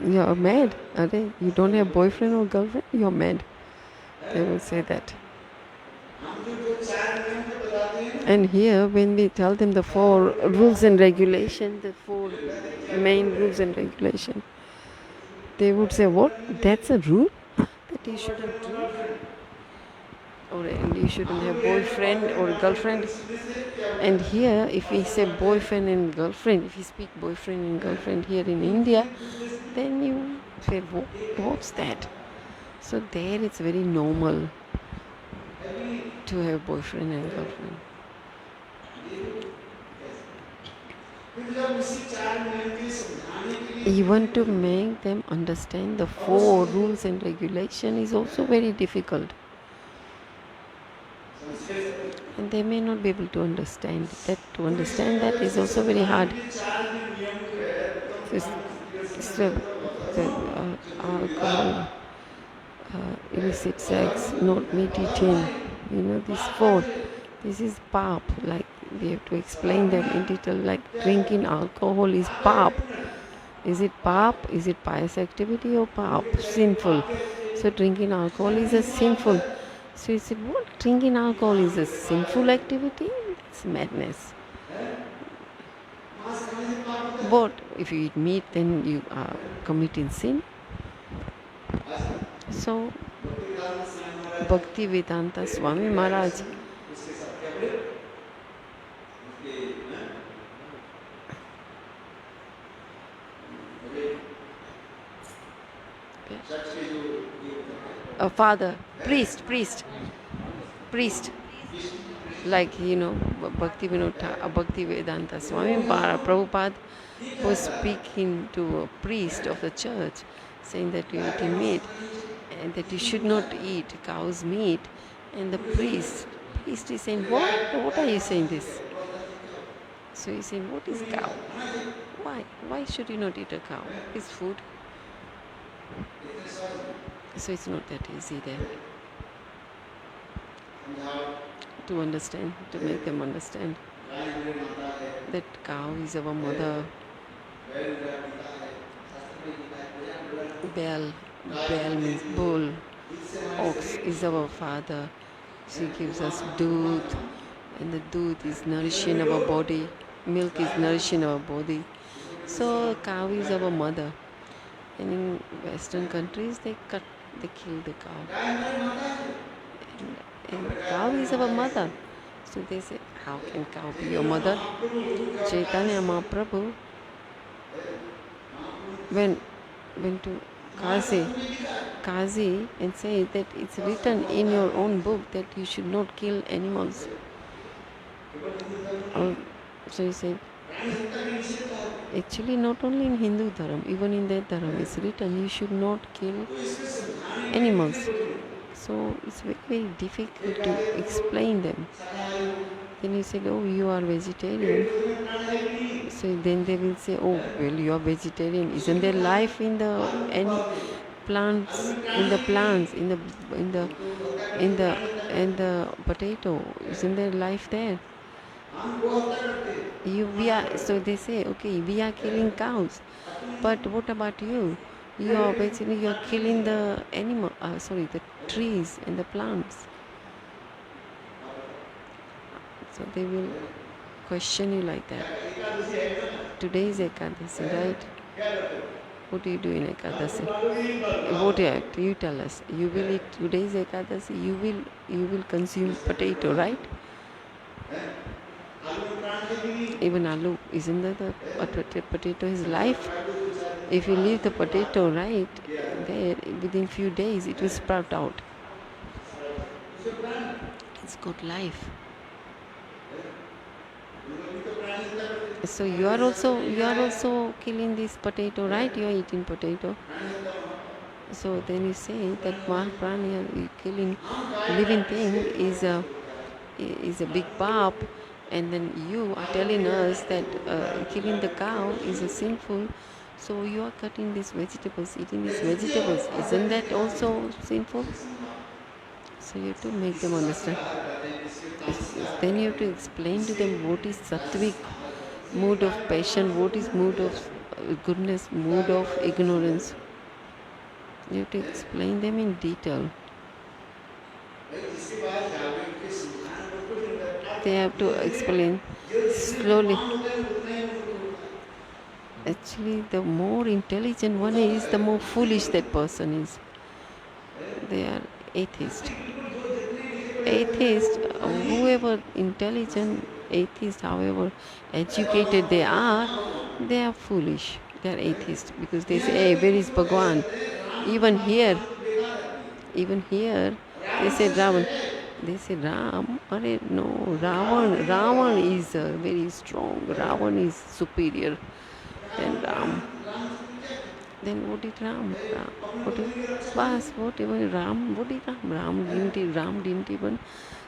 you're mad. You don't have boyfriend or girlfriend? You're mad. They will say that. And here, when we tell them the 4 rules and regulations, the 4 main rules and regulations, they would say, what? That's a rule? That you shouldn't drink? Or you shouldn't have boyfriend or girlfriend? And here, if we say boyfriend and girlfriend, if you speak boyfriend and girlfriend here in India, then you say, what's that? So there it's very normal to have boyfriend and girlfriend. Even to make them understand the 4 rules and regulation is also very difficult. And they may not be able to understand that. To understand that is also very hard. Alcohol, illicit sex, not meat eating, these 4. This is pap. Like we have to explain them in detail. Like drinking alcohol is pap. Is it pap? Is it pious activity or pap? Sinful. So drinking alcohol is a sinful. So he said, what? Drinking alcohol is a sinful activity? It's madness. But if you eat meat, then you are committing sin. So, Bhakti Vedanta Swami Maharaj a father, priest, like Bhakti Vedanta Swami Prabhupada was speaking to a priest of the church, saying that you eat meat and that you should not eat cow's meat. And the priest is saying, what are you saying this? So he's saying, what is cow? Why should you not eat a cow? It's food. So it's not that easy there to understand, to make them understand that cow is our mother. Bell means bull. Ox is our father. She gives us doodh, and the doodh is nourishing our body. Milk is nourishing our body. So cow is our mother. And in Western countries, they kill the cow. And cow is our mother. So they say, how can cow be your mother? Chaitanya Mahaprabhu went to Kazi and said that it's written in your own book that you should not kill animals. So he said, actually not only in Hindu Dharam, even in that Dharam it's written you should not kill animals. So it's very, very difficult to explain them. Then he said, oh, you are vegetarian. So then they will say, oh, well, you are vegetarian. Isn't there life in the plants, in the potato? Isn't there life there? So they say, okay, we are killing cows, but what about you? You are killing the the trees and the plants. So they will question you like that. Today is Ekadasi, right? What do you do in Ekadasi? What you tell us? You will eat today's Ekadasi. You will consume potato, right? Even aloo, isn't that the potato is life? If you leave the potato right there, within few days it will sprout out. It's got life. So you are also killing this potato, right? You are eating potato. So then you say that Mahaprana, killing living thing is a big pap, and then you are telling us that killing the cow is a sinful. So you are cutting these vegetables, eating these vegetables. Isn't that also sinful? So you have to make them understand. Then you have to explain to them what is sattvic, mood of passion, what is mood of goodness, mood of ignorance. You have to explain them in detail. They have to explain slowly. Actually, the more intelligent one is, the more foolish that person is. They are atheist. Whoever intelligent atheist, however educated they are foolish. They are atheist because they say, hey, where is Bhagwan? Even here, they say Ravan. They say Ram, no, Ravan is very strong. Ravan is superior than Ram. Then what did Ram? Whatever Ram, what did Ram? Ram didn't even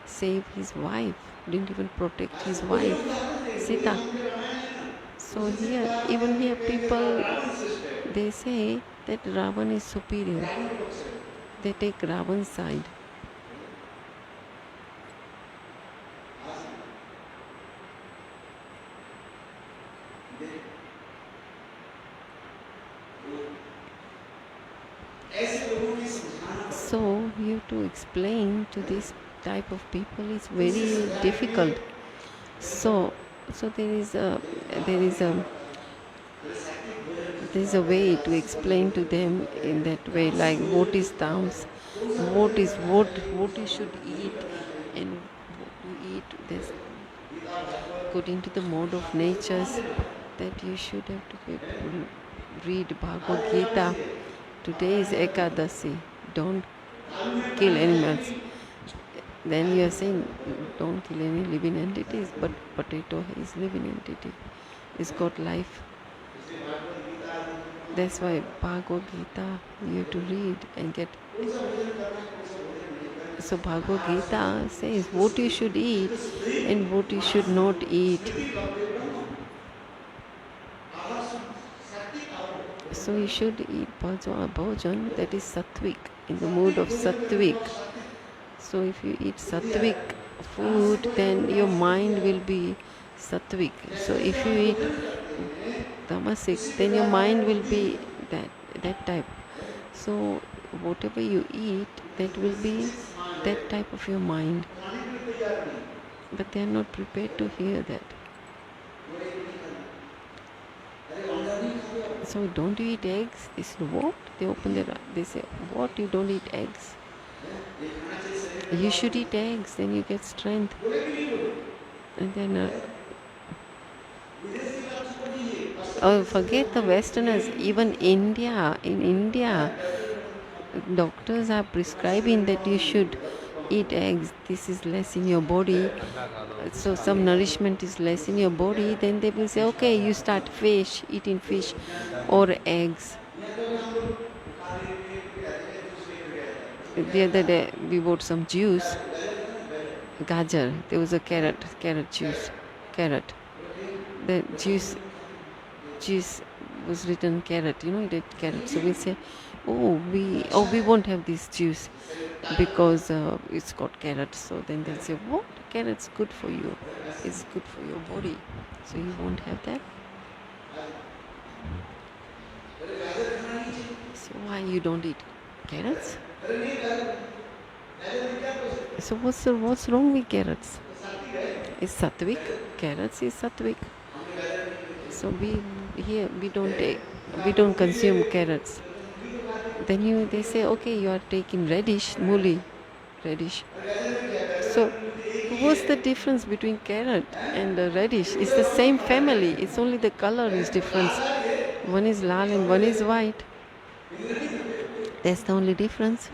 save his wife, didn't even protect his wife, Sita. So even here people, they say that Ravan is superior. They take Ravan's side. So you have to explain to this type of people, it's very difficult. So, so there is a there is a way to explain to them in that way, like what is dams, what you should eat, and what you eat. This according to the mode of natures, that you should have to read Bhagavad Gita. Today is Ekadasi. Don't kill animals. Then you are saying don't kill any living entities, but potato is living entity. It's got life. That's why Bhagavad Gita you have to read and get. So Bhagavad Gita says what you should eat and what you should not eat. So you should eat bhajan, that is sattvic, in the mood of sattvic. So if you eat sattvic food, then your mind will be sattvic. So if you eat tamasic, then your mind will be that type. So whatever you eat, that will be that type of your mind. But they are not prepared to hear that. So don't you eat eggs? They said, what? They open their eyes. They say, what? You don't eat eggs? You should eat eggs, then you get strength. And then forget the Westerners. Even in India, doctors are prescribing that you should eat eggs. This is less in your body. So some nourishment is less in your body. Then they will say, okay, you start eating fish or eggs. The other day we bought some juice. Gajar. There was a carrot juice. Carrot. The juice was written carrot, it carrot. So we say, we won't have this juice because it's got carrot. So then they'll say, what? Carrot's good for you. It's good for your body. So you won't have that. So why you don't eat carrots? So what's wrong with carrots? It's sattvic. Carrots is sattvic. So we don't consume carrots. Then they say, okay, you are taking radish. So what's the difference between carrot and radish? It's the same family. It's only the color is different. One is lal and one is white. That's the only difference.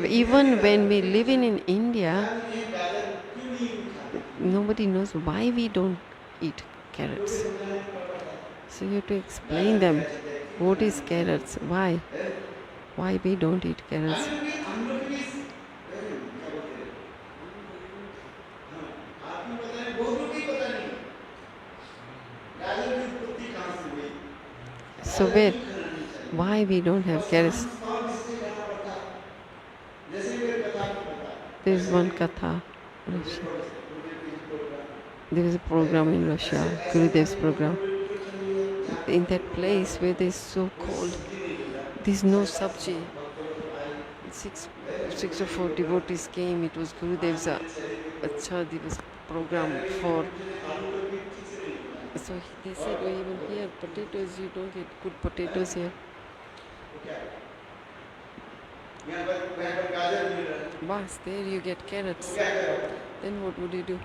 Even when we live in India, nobody knows why we don't eat carrots. So you have to explain them what is carrots, why we don't eat carrots. So why we don't have carrots? There is one katha. There is a program in Russia, Gurudev's program. In that place where there is so cold, there is no sabji. Six or four devotees came. It was Gurudev's Acha Divas program for. So they said, well, even here, potatoes, you don't get good potatoes here. Bas, there you get carrots. Then what would you do?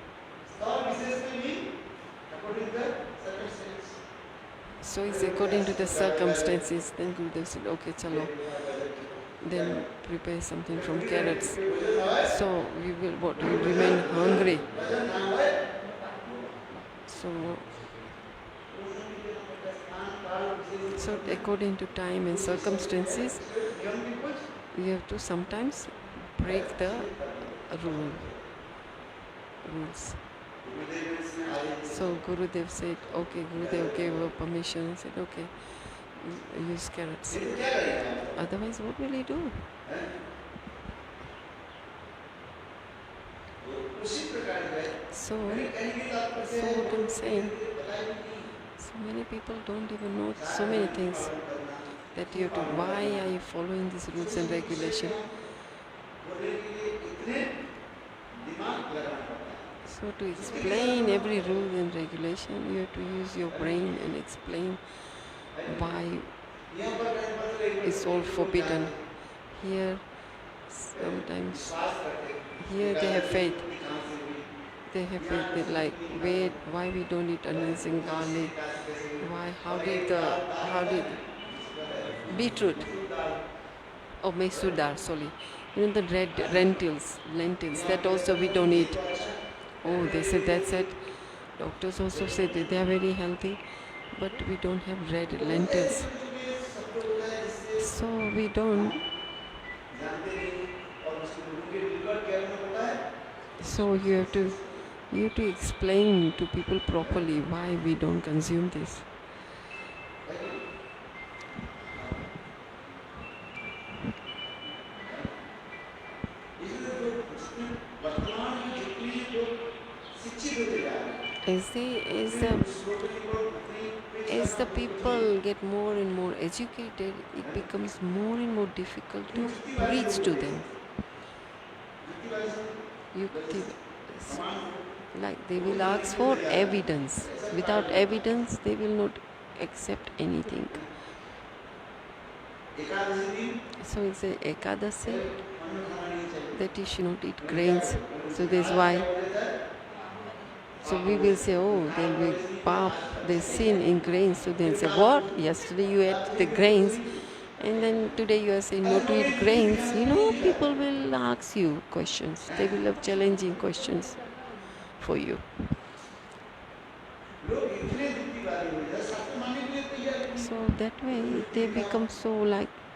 So it's according to the circumstances. Then Gurudev said, okay, chalo. Then prepare something from carrots. So we will remain hungry. So according to time and circumstances, we have to sometimes break the rules. So Gurudev said, okay, Gurudev gave her permission and said, okay, use carrots. Otherwise, what will he do? So what I'm saying, so many people don't even know so many things that you have to, why are you following these rules and regulations? So to explain every rule and regulation, you have to use your brain and explain why it's all forbidden. Here, sometimes, here they have faith. They have faith. They like, wait, why we don't eat onions and garlic? Why? How did beetroot or Mysore dal? Sorry, the red lentils. That also we don't eat. Oh, they said that's it. Doctors also said that they are very healthy, but we don't have red lentils. So we don't. So you have to explain to people properly why we don't consume this. As the people get more and more educated, it becomes more and more difficult to preach to them. Like they will ask for evidence. Without evidence, they will not accept anything. So it's a Ekadasi that you should not eat grains. So that's why. So we will say, oh, there will be pap, they sin in grains. So they'll say, what? Yesterday you ate the grains, and then today you are saying no to eat grains. People will ask you questions. They will have challenging questions for you. So that way they become so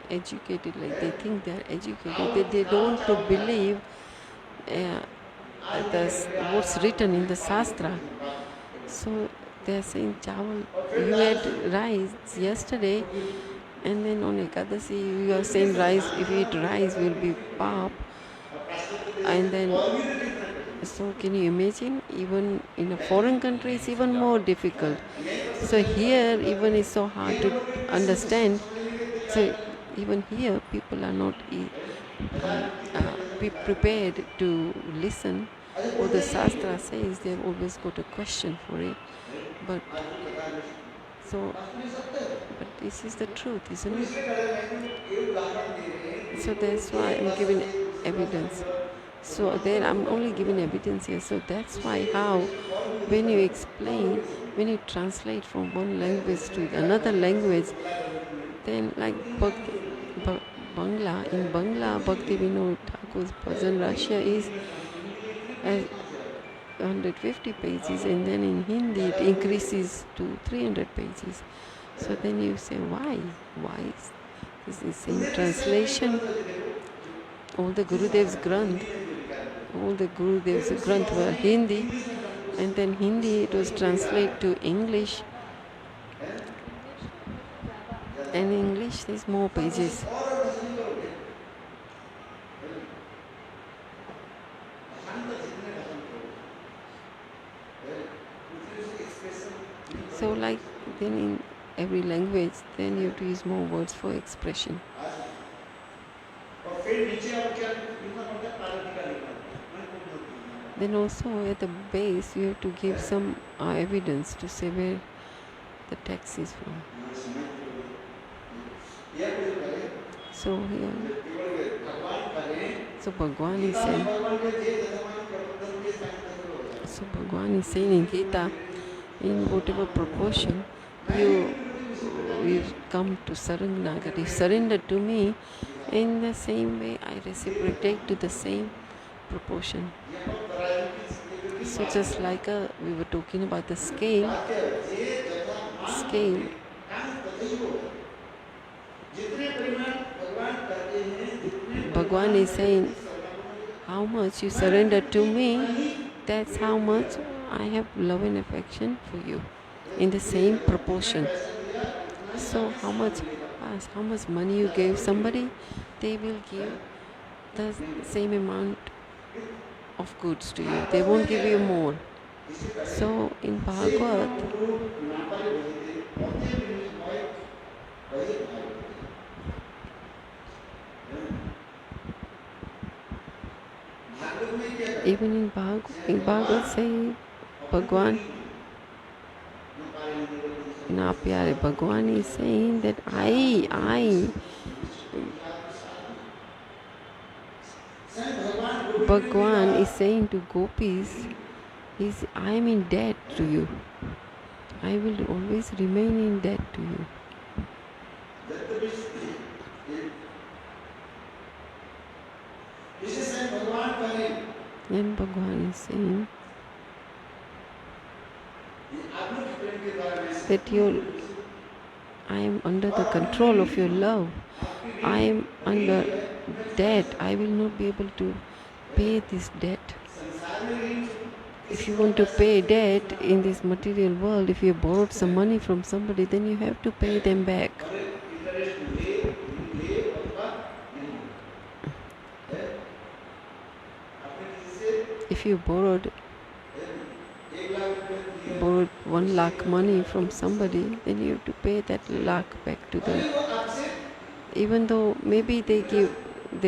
educated, like they think they are educated. They don't believe what's written in the Shastra. So they are saying, Chawal, you had rice yesterday, and then on Ekadasi you are saying rice, if you eat rice will be pap. And then, so can you imagine, even in a foreign country it's even more difficult. So here even it's so hard to understand. So even here people are not be prepared to listen what the Shastra says. They've always got a question for it. But this is the truth, isn't it? So that's why I'm giving evidence. So then I'm only giving evidence here. So that's why how when you explain, when you translate from one language to another language, then like Bangla, in Bangla, Bhaktivinoda Thakur's Bhajana Rahasya is 150 pages, and then in Hindi it increases to 300 pages. So then you say, why? Why is this the same translation? All the Gurudev's Granth were Hindi, and then Hindi it was translated to English, and in English there's more pages. So like then in every language, then you have to use more words for expression. Then also at the base you have to give some evidence to say where the text is from. So here, Bhagwan is saying in Gita, in whatever proportion you come to Saranagati, you surrender to me, in the same way I reciprocate to the same proportion. So just like we were talking about the scale, Bhagwan is saying, how much you surrender to me, that's how much I have love and affection for you, in the same proportion. So how much money you gave somebody, they will give the same amount of goods to you. They won't give you more. So in Bhagavad, Even in Bhagavad say, Bhagwan, na pyare, Bhagwan is saying that Bhagwan is saying to gopis, I am in debt to you. I will always remain in debt to you. Then Bhagwan is saying that I am under the control of your love. I am under debt. I will not be able to pay this debt. If you want to pay debt in this material world, if you borrowed some money from somebody, then you have to pay them back. If you borrowed 1 lakh money from somebody, then you have to pay that lakh back to them. Even though maybe they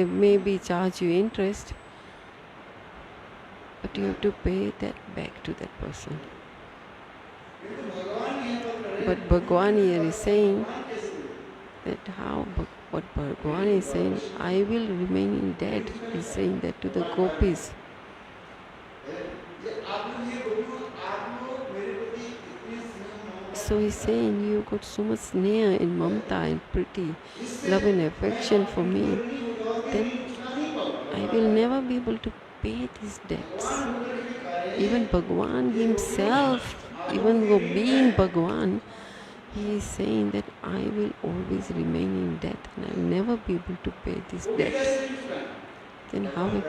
maybe charge you interest, but you have to pay that back to that person. But Bhagwan here is saying that what Bhagwan is saying, I will remain in debt. He's saying that to the gopis. So he's saying, you got so much sneha and mamta and pretty love and affection for me, then I will never be able to pay these debts. Even Bhagwan himself, even though being Bhagwan, he is saying that I will always remain in debt and I will never be able to pay these debts. Then how is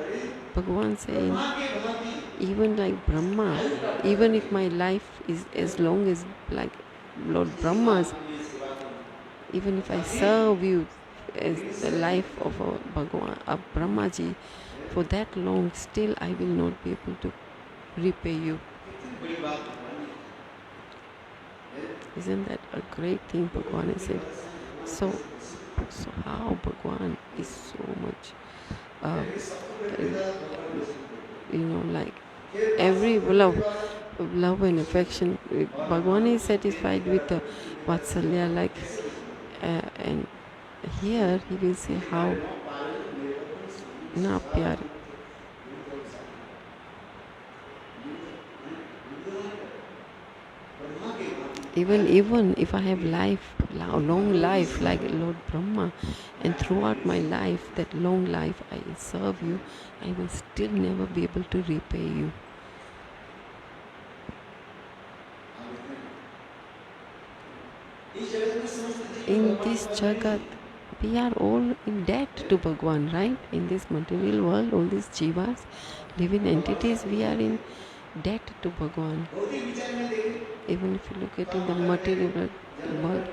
Bhagwan saying, even like Brahma, even if my life is as long as like Lord Brahma's, even if I serve you as the life of a Bhagwan, a Brahmaji, for that long, still I will not be able to repay you. Isn't that a great thing Bhagwan has said? So how Bhagwan is so much, like every love and affection. Bhagwan is satisfied with the Vatsalya, like, and here he will say how na pyar. Even if I have long life like Lord Brahma, and throughout my life, that long life I serve you, I will still never be able to repay you. In this Jagat, we are all in debt to Bhagwan, right? In this material world, all these jivas, living entities, we are in debt to Bhagwan. Even if you look at in the material world,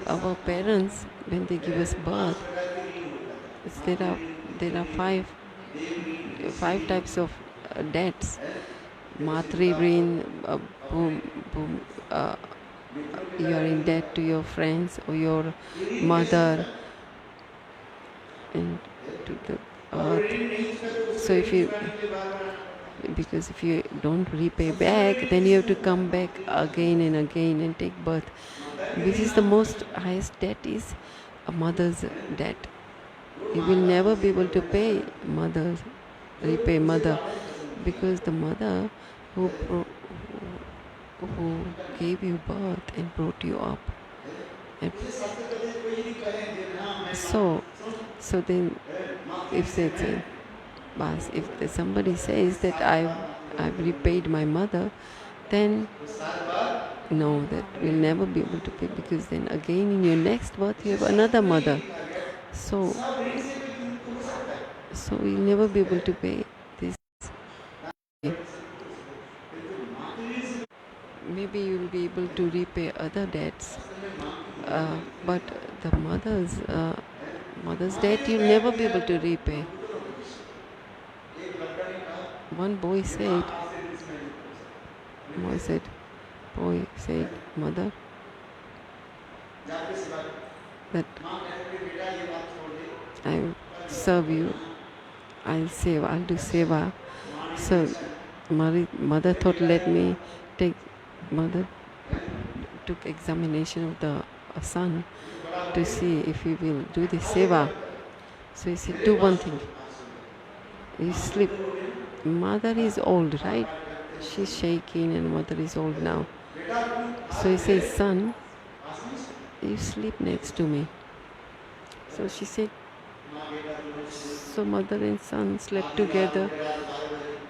our parents, when they give us birth, there are five types of debts. Matri rin, you are in debt to your friends or your mother and to the earth. So because if you don't repay back, then you have to come back again and again and take birth. Which is the most highest debt is a mother's debt. You will never be able to repay mother, because the mother who gave you birth and brought you up. And so then if somebody says that I've repaid my mother, then no, that will never be able to pay, because then again in your next birth you have another mother. So you'll never be able to pay this. Maybe you'll be able to repay other debts, but the mother's debt you'll never be able to repay. One boy said, mother, that I'll serve you, I'll do seva, So mother thought, let me take, mother took examination of the son to see if he will do the seva. So he said, do one thing, you sleep. Mother is old, right? She's shaking and mother is old now. So he says, son, you sleep next to me. So she said, so mother and son slept together,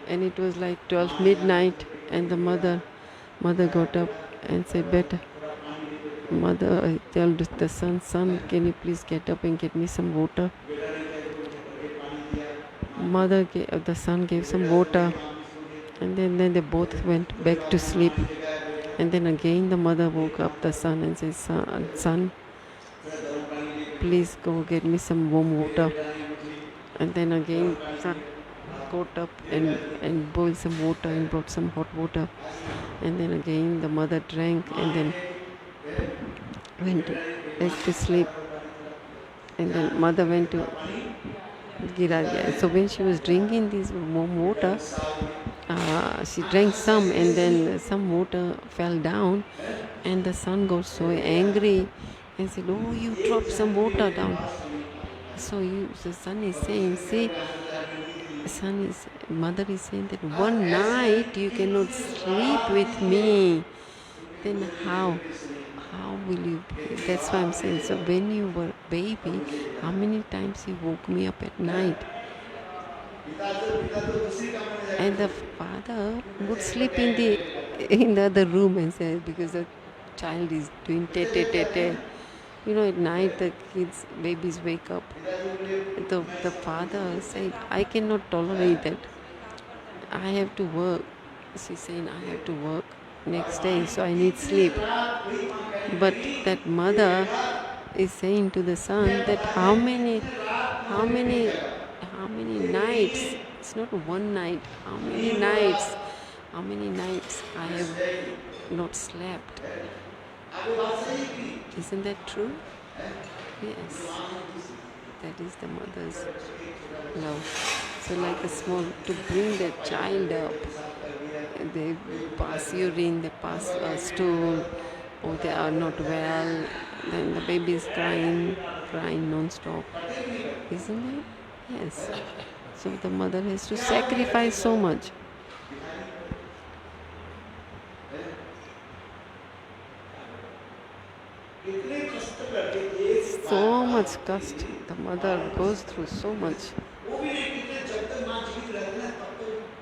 and it was like 12 midnight, and the mother got up and said, better. Mother told the son, can you please get up and get me some water? The son gave some water, and then they both went back to sleep. And then again the mother woke up the son and said, son, please go get me some warm water. And then again son got up and boiled some water and brought some hot water. And then again the mother drank and then went back to sleep. And then mother went to Girarya. So when she was drinking this warm water, she drank some, and then some water fell down, and the son got so angry and said, oh, you dropped some water down. So the son is saying, see, mother is saying that one night you cannot sleep with me, then how will you? That's why I'm saying, so when you were baby, how many times you woke me up at night? And the father would sleep in the other room and say, because the child is doing te. At night the babies wake up. The father said, I cannot tolerate that. I have to work. She's saying, I have to work next day, so I need sleep. But that mother is saying to the son that how many nights, it's not one night, how many nights I have not slept. Isn't that true? Yes, that is the mother's love. So like to bring that child up, they pass urine, they pass a stool, or they are not well, then the baby is crying non-stop. Isn't it? Yes. So the mother has to sacrifice so much. So much cost. The mother goes through so much.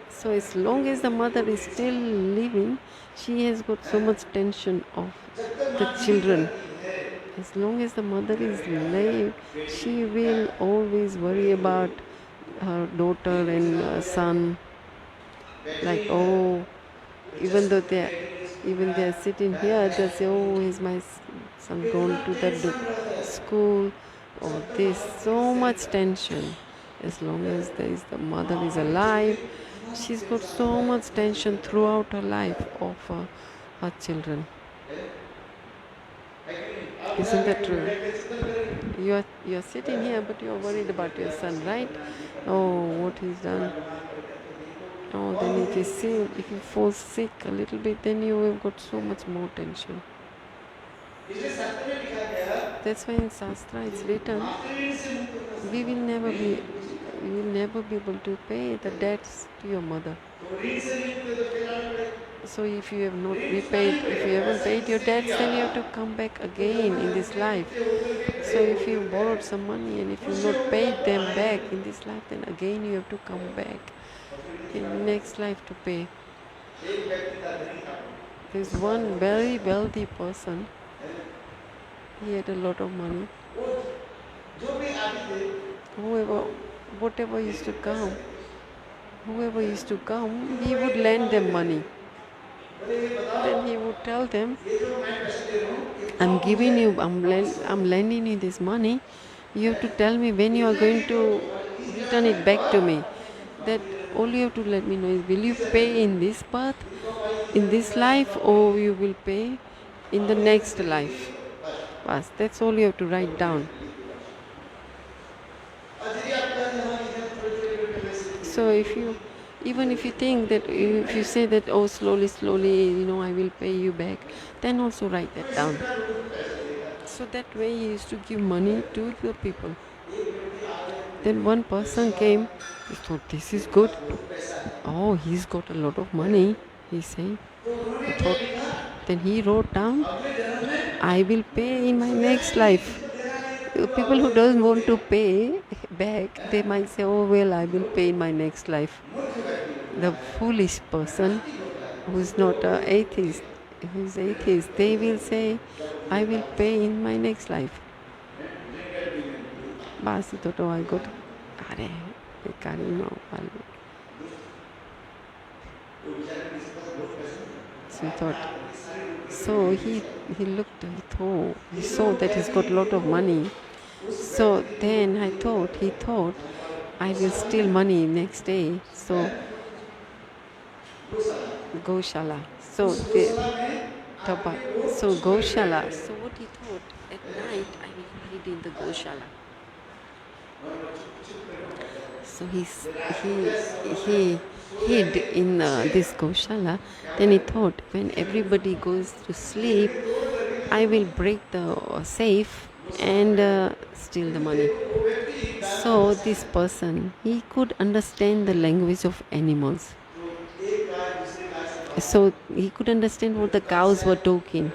So as long as the mother is still living, she has got so much tension of the children. As long as the mother is alive, she will always worry about her daughter and son. Like, oh, even though they are sitting here, they say, oh, is my son gone to that school, or this, so much tension. As long as the mother is alive, she's got so much tension throughout her life of her children. Isn't that true? You are sitting here, but you are worried about your son, right? Oh, what he's done. Oh, then if he falls sick a little bit, then you have got so much more tension. That's why in Shastra it's written, we will never be able to pay the debts to your mother. So if you haven't paid your debts, then you have to come back again in this life. So if you borrowed some money and if you not paid them back in this life, then again you have to come back in the next life to pay. There's one very wealthy person. He had a lot of money. Whoever used to come, he would lend them money. Then he would tell them, I'm lending you this money. You have to tell me when you are going to return it back to me. That all you have to let me know is, will you pay in this birth, in this life, or you will pay in the next life? Bas, that's all you have to write down. So if Even if you think that, if you say that, oh, slowly, slowly, I will pay you back, then also write that down. So that way he used to give money to the people. Then one person came, he thought, this is good. Oh, he's got a lot of money, he said. He thought, then he wrote down, I will pay in my next life. People who don't want to pay back, they might say, oh, well, I will pay in my next life. The foolish person who's not an atheist, who's atheist, they will say, I will pay in my next life. Bas, he thought, oh, I got, so he thought, so he looked, he saw that he's got a lot of money. So then he thought, I will steal money next day. So Goshala. So Goshala. So what he thought, at night I will hide in the Goshala. So he hid in this Goshala. Then he thought, when everybody goes to sleep, I will break the safe and steal the money. So this person, he could understand the language of animals. So he could understand what the cows were talking.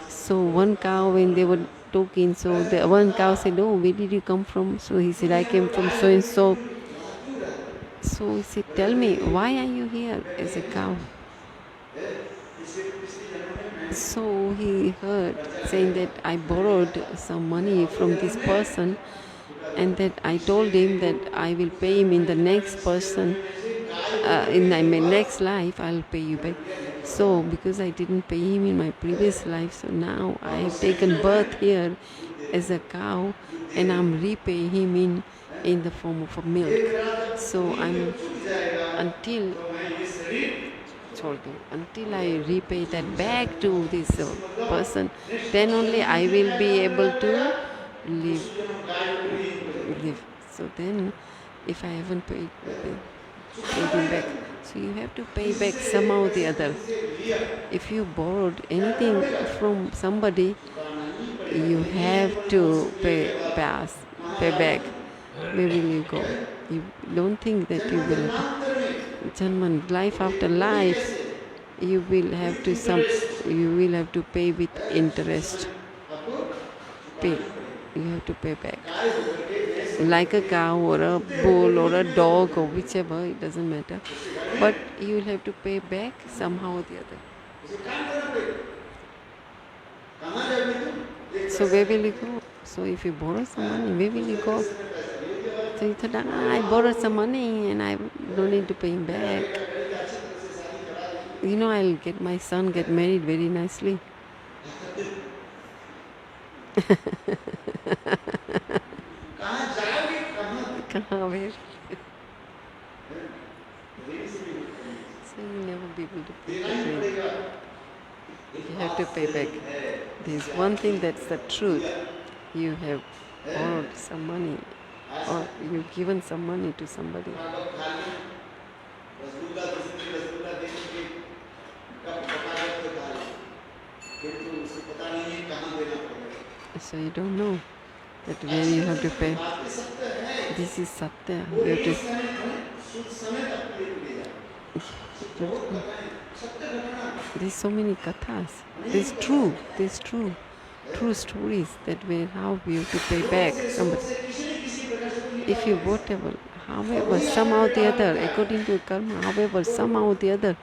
So one cow, when they were talking, so the one cow said, oh, where did you come from? So he said, I came from so and so. So he said, tell me, why are you here as a cow? So he heard saying that I borrowed some money from this person, and that I told him that I will pay him in the next person, in my next life, I'll pay you back. So because I didn't pay him in my previous life, so now I have taken birth here as a cow, and I'm repaying him in the form of a milk. So until I repay that back to this person, then only I will be able to live. So then, if I haven't paid him back, so you have to pay back somehow or the other. If you borrowed anything from somebody, you have to pay back. Where will you go? You don't think that you will Janman, life after life, you will have to pay with interest. You have to pay back. Like a cow or a bull or a dog or whichever, it doesn't matter. But you will have to pay back somehow or the other. So where will you go? So if you borrow some money, where will you go? So you thought, I borrowed some money and I don't need to pay him back. I'll get my son get married very nicely. Where? So you'll never be able to pay back. You have to pay back. There's one thing that's the truth. You have borrowed some money, or you've given some money to somebody. So you don't know that where you have to pay. This is Satya. You have to. There's so many kathas. There's true stories that how we have to pay back somebody. If you whatever, however, somehow or the other, according to karma, however, somehow or the other,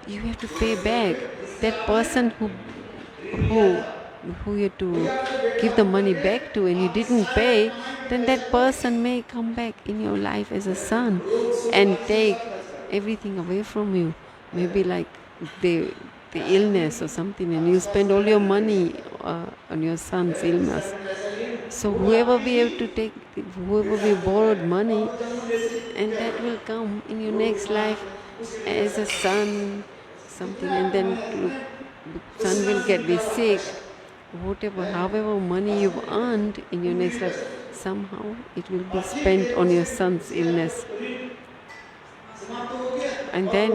you have to pay back that person who you have to give the money back to, and you didn't pay. Then that person may come back in your life as a son and take everything away from you. Maybe like the illness or something, and you spend all your money on your son's illness. So whoever we borrowed money, and that will come in your next life as a son, something, and then son will be sick. However money you've earned in your next life, somehow it will be spent on your son's illness. And then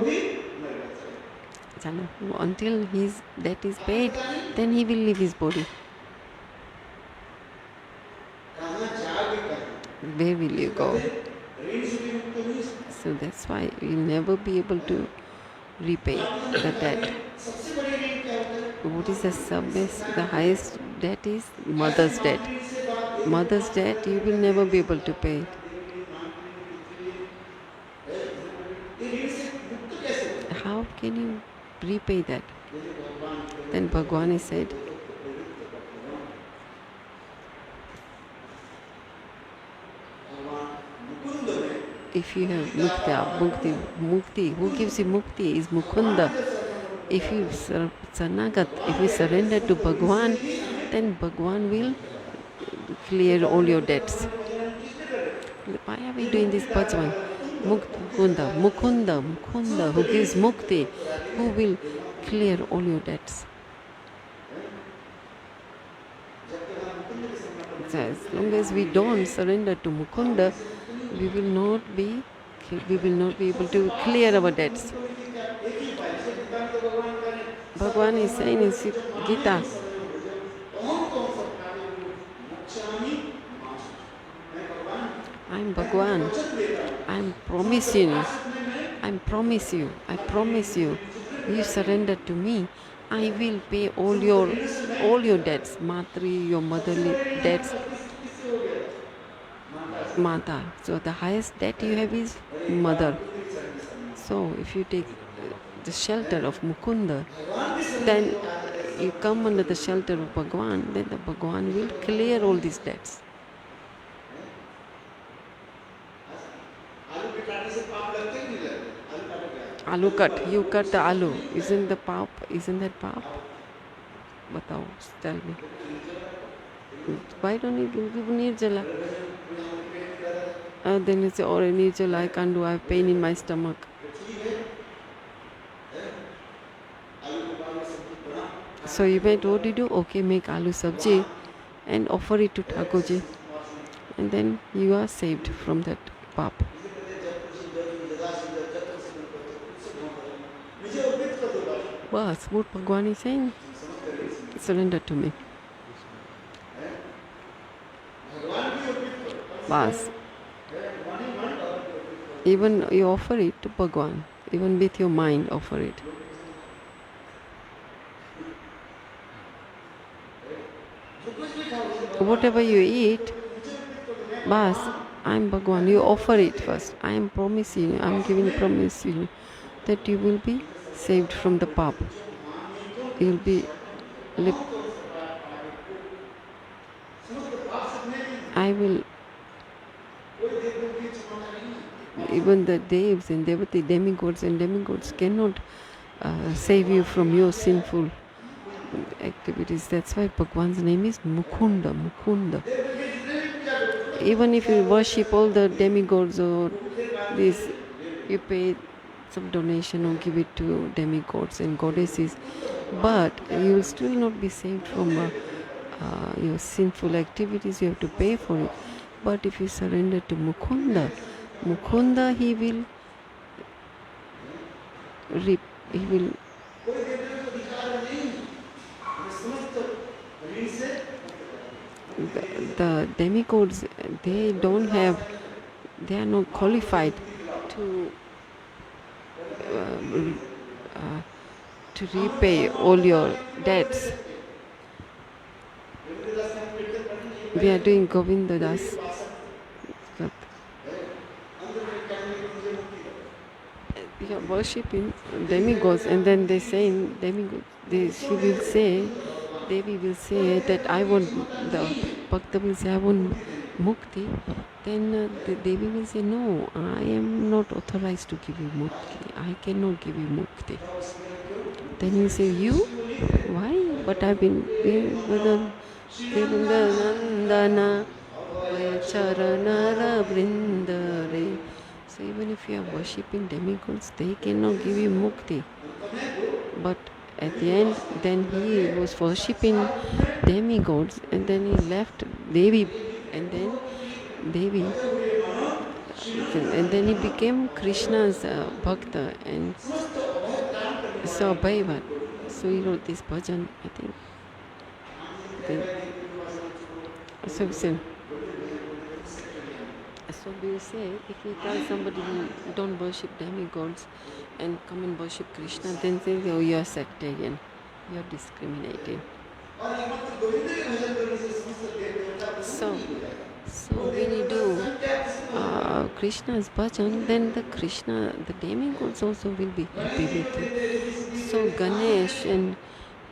until his debt is paid, then he will leave his body. Where will you go? So that's why you'll never be able to repay the debt. What is the highest debt is mother's debt. Mother's debt, you will never be able to pay it. How can you repay that? Then Bhagwan said, if you have mukti, who gives you mukti is Mukunda. If you if you surrender to Bhagwan, then Bhagwan will clear all your debts. Why are we doing this bhajan? Mukunda, who gives mukti, who will clear all your debts. So as long as we don't surrender to Mukunda, we will not be able to clear our debts. Bhagwan is saying in Gita, I am Bhagwan. I promise you, you surrender to me, I will pay all your debts, Matri, your motherly debts, Mata. So the highest debt you have is mother. So if you take the shelter of Mukunda, then you come under the shelter of Bhagwan, then the Bhagwan will clear all these debts. Alu cut. You cut the alu. Isn't that pap? Batao, tell me. Why don't you give nirjala? Then you say, nirjala, I can't do, I have pain in my stomach. So you might, what do you do? Okay, make alu sabji and offer it to Thakurji. And then you are saved from that pap. Bas, what Bhagwan is saying? Surrender to me. Bas. Even you offer it to Bhagwan. Even with your mind, offer it. Whatever you eat, Bas, I am Bhagwan. You offer it first. I am promising you that you will be saved from the pap. You will be I will, even the devs and demigods cannot save you from your sinful activities. That's why Bhagwan's name is Mukunda. Even if you worship all the demigods or this, you pay some donation or give it to demigods and goddesses, but you will still not be saved from your sinful activities. You have to pay for it. But if you surrender to Mukunda, he will the demigods, they are not qualified to repay all your debts. We are doing Govinda Das. We are worshipping demigods, and then they say in demigods, Devi will say that I want, the Bhakta will say I want mukti. Then the Devi will say, no, I am not authorized to give you mukti. I cannot give you mukti. Then you say, you? Why? But I've been Nandana Charanara Brindare. So even if you are worshipping demigods, they cannot give you mukti. But at the end, then he was worshipping demigods, and then he left Devi, and then Devi And then he became Krishna's bhakta, and so Bhaivat. So he wrote this bhajan, I think. Then, so we say, if you tell somebody don't worship demigods and come and worship Krishna, then they say, oh, you are sectarian, you are discriminating. So when you do Krishna's bhajan, then the demigods also will be happy with you. So Ganesh and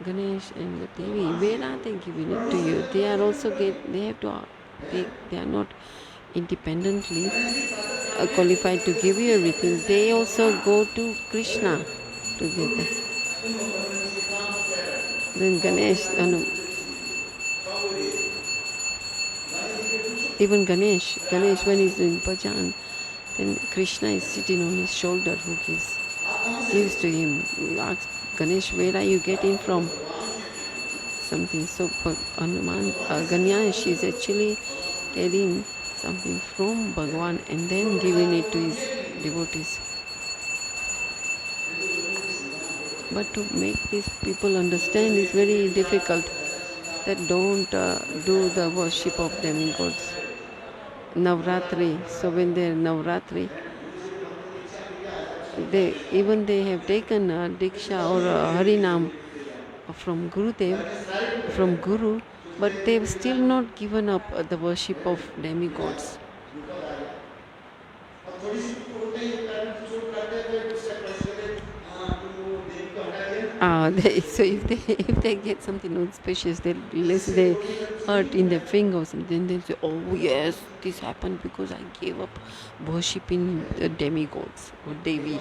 the Devi, where are they giving it to you? They are also they are not independently qualified to give you everything. They also go to Krishna together. Then Ganesh, even Ganesh when he's doing bhajan, then Krishna is sitting on his shoulder who gives to him. He asks Ganesh, where are you getting from something? So Hanuman, Ganesh is actually getting something from Bhagavan and then giving it to his devotees. But to make these people understand is very difficult, that don't do the worship of demigods. Navratri, so when they're Navratri, they have taken Diksha or Harinam from Guru, but they've still not given up the worship of demigods. So if they get something auspicious, they hurt in their finger or something, they'll say, oh yes, this happened because I gave up worshipping the demigods or Devi.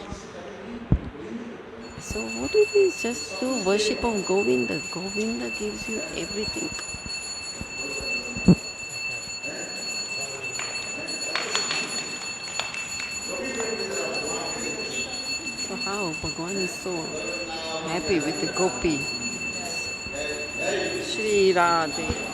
So what it is, just do worship of Govinda. Govinda gives you everything. So how Bhagavan is so happy with the gopi. Shri Radhe.